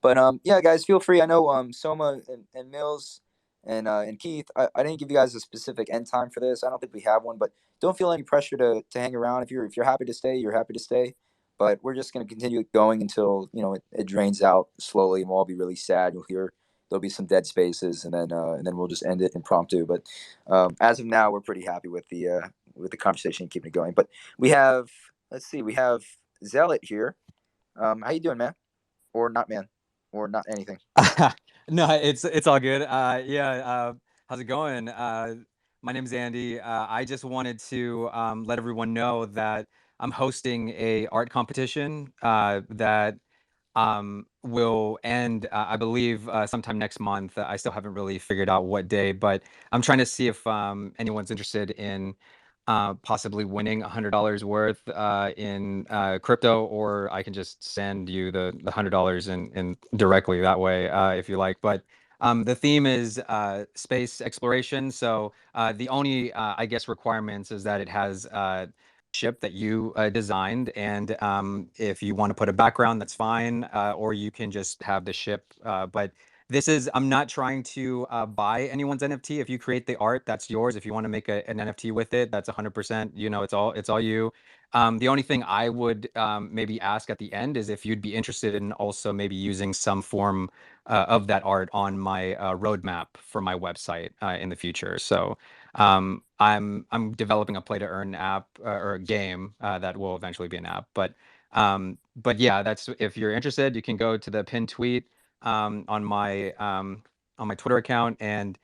But yeah, guys, feel free. I know Soma and Millz and Keith. I didn't give you guys a specific end time for this. I don't think we have one, but don't feel any pressure to hang around. If you're happy to stay, you're happy to stay. but we're just going to continue going until it drains out slowly, and we'll all be really sad. You'll hear there'll be some dead spaces, and then we'll just end it impromptu. But as of now, we're pretty happy with the conversation and keeping it going. But we have Zealot here. How you doing, man? Or not, man? Or not anything? No, it's all good. How's it going? My name's Andy. I just wanted to let everyone know that I'm hosting a art competition that will end, I believe, sometime next month. I still haven't really figured out what day, but I'm trying to see if anyone's interested in possibly winning $100 worth in crypto, or I can just send you the $100 in directly that way if you like. But the theme is space exploration. So the only, I guess, requirements is that it has ship that you designed, and if you want to put a background, that's fine, or you can just have the ship. But I'm not trying to buy anyone's NFT. If you create the art, that's yours. If you want to make an NFT with it, that's 100%. It's all you. The only thing I would maybe ask at the end is if you'd be interested in also maybe using some form of that art on my roadmap for my website in the future. So I'm developing a play to earn app or a game that will eventually be an app. But yeah, that's, if you're interested, you can go to the pinned tweet on my Twitter account, and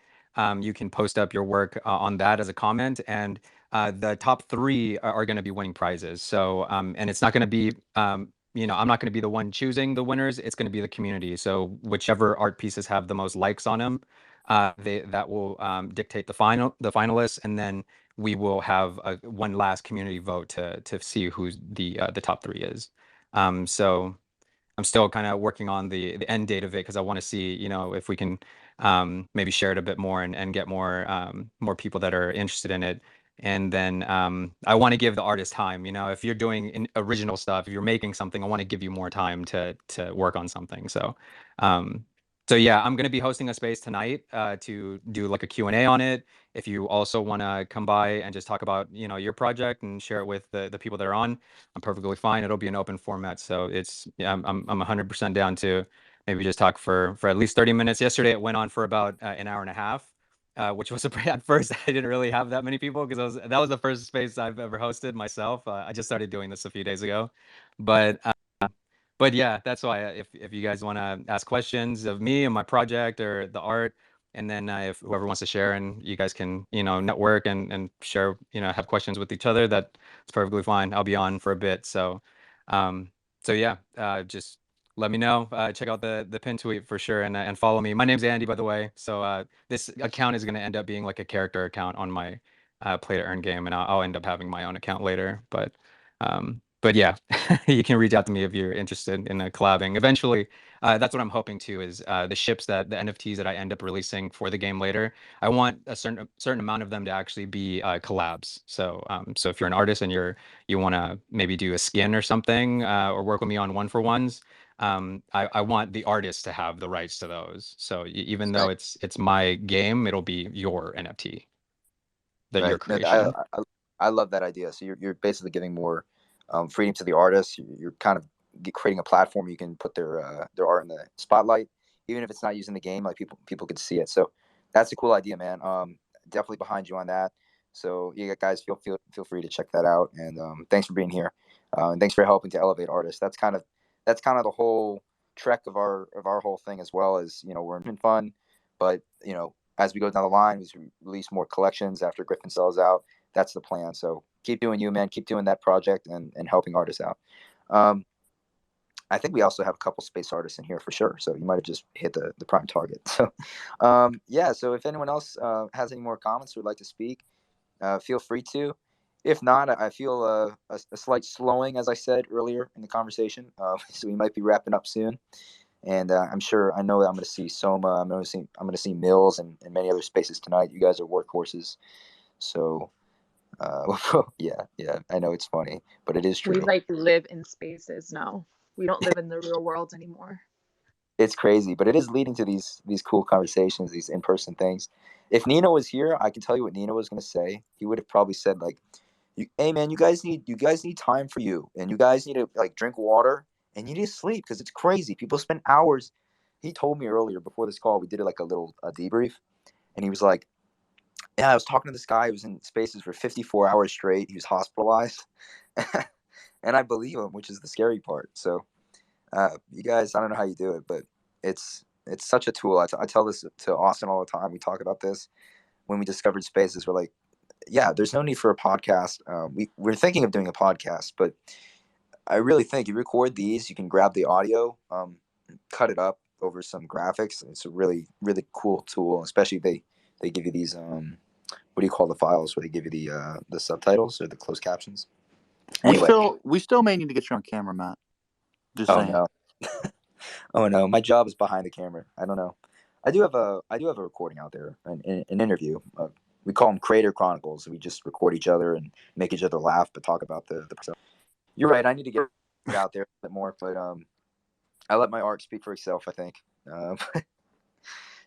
you can post up your work on that as a comment, and the top 3 are going to be winning prizes. So and it's not going to be I'm not going to be the one choosing the winners. It's going to be the community. So whichever art pieces have the most likes on them, that will dictate the finalists, and then we will have one last community vote to see who's the top 3 is. So I'm still kind of working on the end date of it, because I want to see, if we can maybe share it a bit more and get more people that are interested in it. And then I want to give the artist time. If you're doing original stuff, if you're making something, I want to give you more time to work on something. So yeah, I'm going to be hosting a space tonight to do like a Q&A on it. If you also want to come by and just talk about, your project and share it with the people that are on, I'm perfectly fine. It'll be an open format. So I'm 100% down to maybe just talk for at least 30 minutes. Yesterday, it went on for about an hour and a half, which was at first, I didn't really have that many people, because that was the first space I've ever hosted myself. I just started doing this a few days ago, but yeah, that's why if you guys want to ask questions of me and my project or the art, and then if whoever wants to share, and you guys can, network and share, have questions with each other, that's perfectly fine. I'll be on for a bit. So yeah, just let me know. Check out the pin tweet for sure, and follow me. My name's Andy, by the way. So this account is going to end up being like a character account on my play to earn game, and I'll end up having my own account later. But yeah, you can reach out to me if you're interested in collabing. Eventually, that's what I'm hoping to, is the ships, the NFTs that I end up releasing for the game later, I want a certain amount of them to actually be collabs. So if you're an artist and you want to maybe do a skin or something, or work with me on 1-for-1s, I want the artist to have the rights to those. So even though it's my game, it'll be your NFT, your creation. I love that idea. So you're basically giving more freedom to the artists. You're kind of creating a platform you can put their art in the spotlight, even if it's not using the game. Like people could see it. So that's a cool idea, man. Definitely behind you on that. So yeah, guys, feel free to check that out. And thanks for being here. And thanks for helping to elevate artists. That's kind of the whole trek of our whole thing, as well as, we're in fun, but as we go down the line, we release more collections after Griffin sells out. That's the plan. So keep doing you, man. Keep doing that project and helping artists out. I think we also have a couple space artists in here for sure. So you might have just hit the prime target. So yeah. So if anyone else has any more comments or would like to speak, feel free to. If not, I feel a slight slowing, as I said earlier in the conversation. So we might be wrapping up soon. And I know that I'm going to see Soma. I'm going to see Millz and many other spaces tonight. You guys are workhorses. So yeah, I know it's funny, but it is true. We live in spaces now. We don't live in the real world anymore. It's crazy, but it is leading to these cool conversations, these in-person things. If Nino was here, I can tell you what Nino was going to say. He would have probably said, like, Hey man, you guys need time for you, and you guys need to like drink water, and you need to sleep because it's crazy. People spend hours. He told me earlier before this call, we did like a little debrief, and he was like, "Yeah, I was talking to this guy who was in spaces for 54 hours straight. He was hospitalized." And I believe him, which is the scary part. So, you guys, I don't know how you do it, but it's such a tool. I tell this to Austin all the time. We talk about this when we discovered spaces. We're like, yeah, there's no need for a podcast. We're thinking of doing a podcast, but I really think you record these, you can grab the audio, cut it up over some graphics. It's a really really cool tool, especially they give you these what do you call the files where they give you the subtitles or the closed captions. Anyway, We still may need to get you on camera, Matt. Just oh saying. no, oh no, my job is behind the camera. I don't know. I do have a recording out there, an interview. We call them Creator Chronicles. We just record each other and make each other laugh, but talk about the. So you're right. I need to get out there a bit more, but I let my art speak for itself, I think. Um,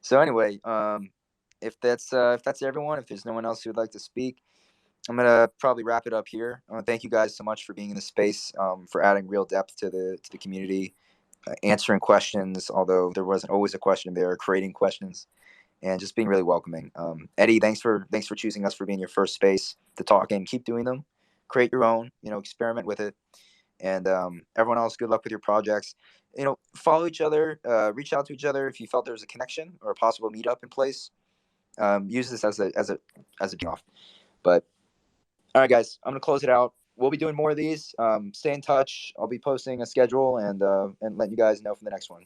so anyway, if that's everyone, if there's no one else who would like to speak, I'm gonna probably wrap it up here. I want to thank you guys so much for being in the space, for adding real depth to the community, answering questions, although there wasn't always a question there, creating questions, and just being really welcoming. Eddie, thanks for choosing us for being your first space to talk in. Keep doing them. Create your own. Experiment with it. And everyone else, good luck with your projects. Follow each other, reach out to each other if you felt there was a connection or a possible meetup in place. Use this as a off. But all right, guys, I'm gonna close it out. We'll be doing more of these. Stay in touch. I'll be posting a schedule and let you guys know for the next one.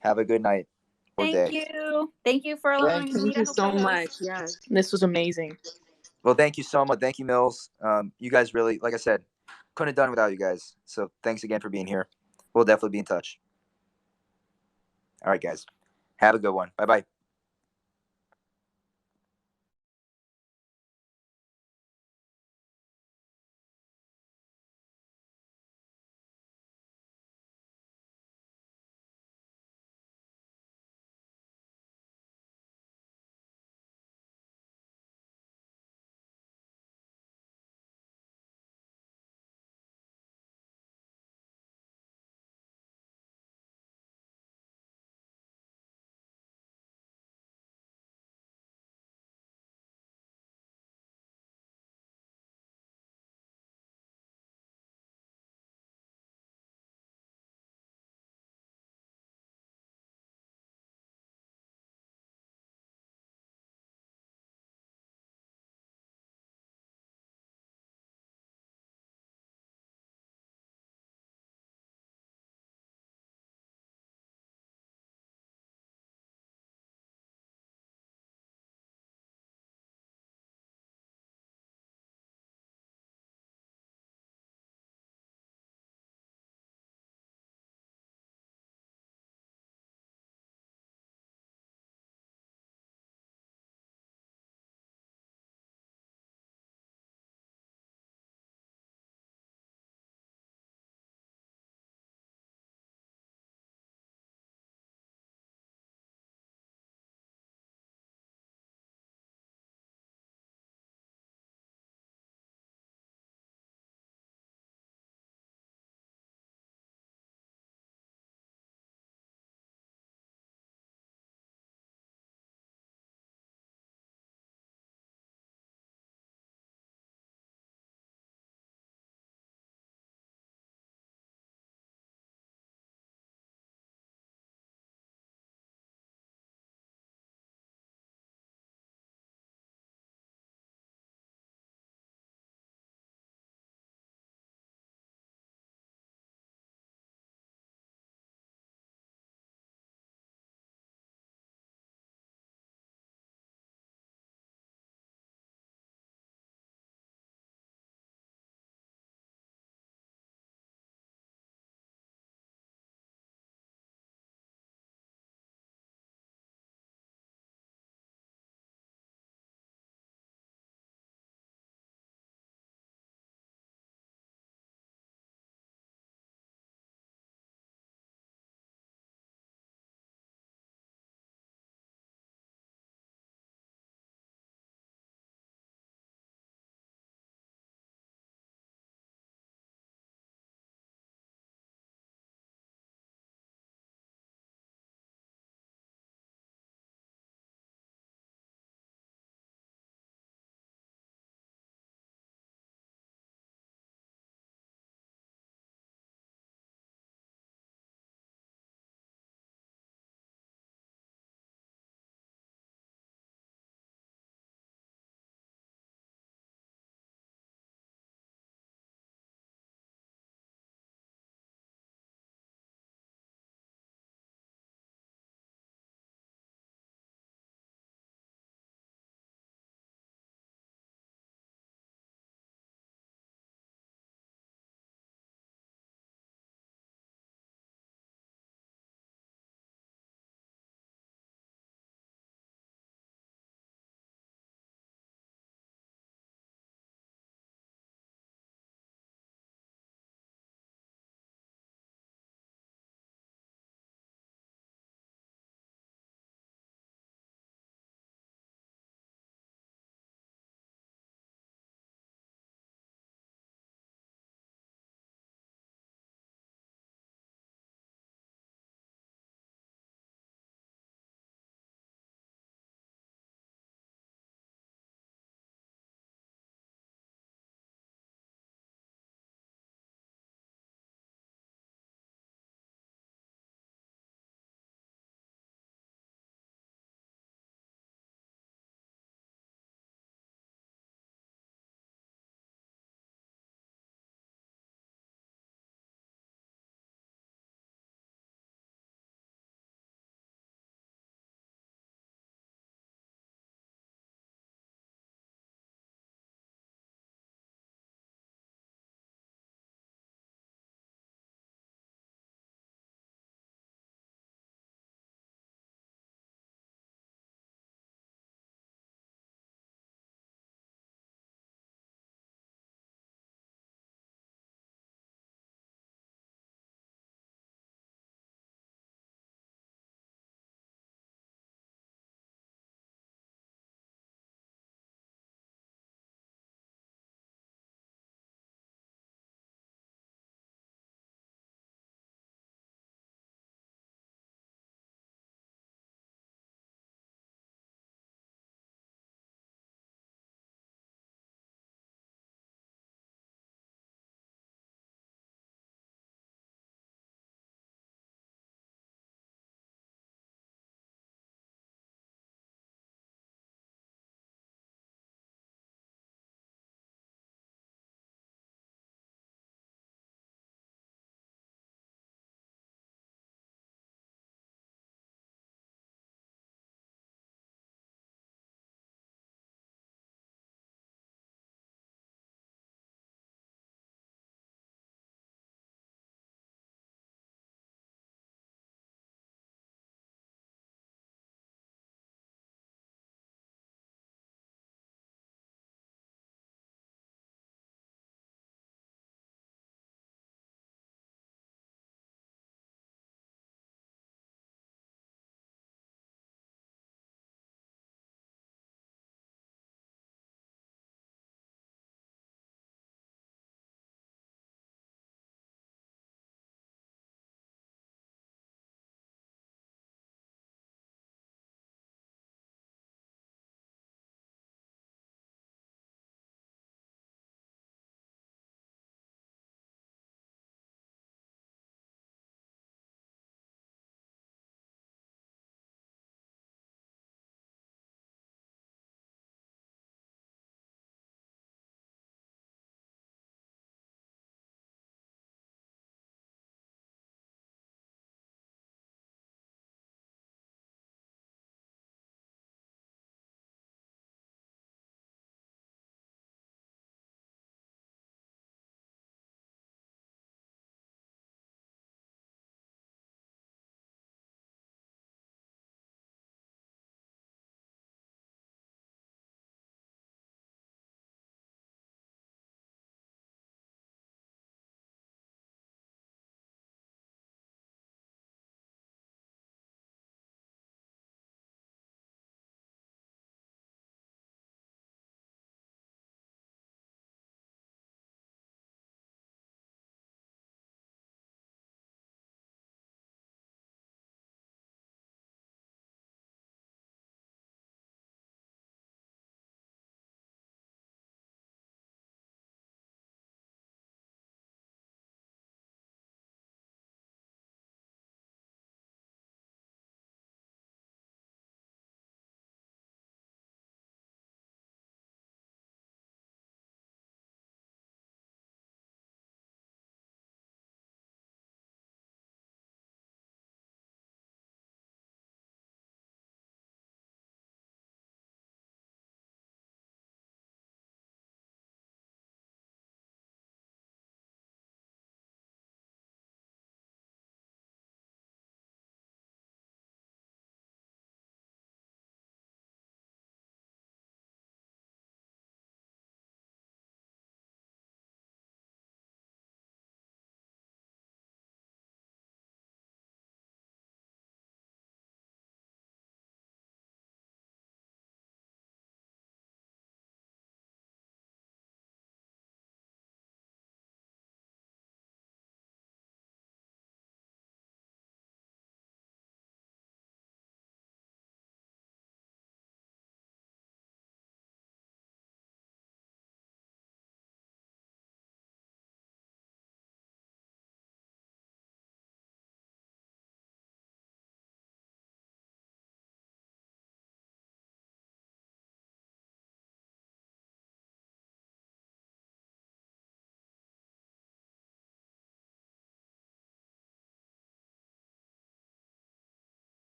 Have a good night or Thank day. you. Thank you for allowing me Thank to you so host. much. Yes, this was amazing. Well, thank you so much. Thank you, Mills. You guys really, like I said, couldn't have done it without you guys. So thanks again for being here. We'll definitely be in touch. All right, guys. Have a good one. Bye bye.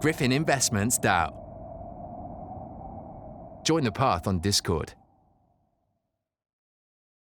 Griffin Investments DAO. Join the path on Discord.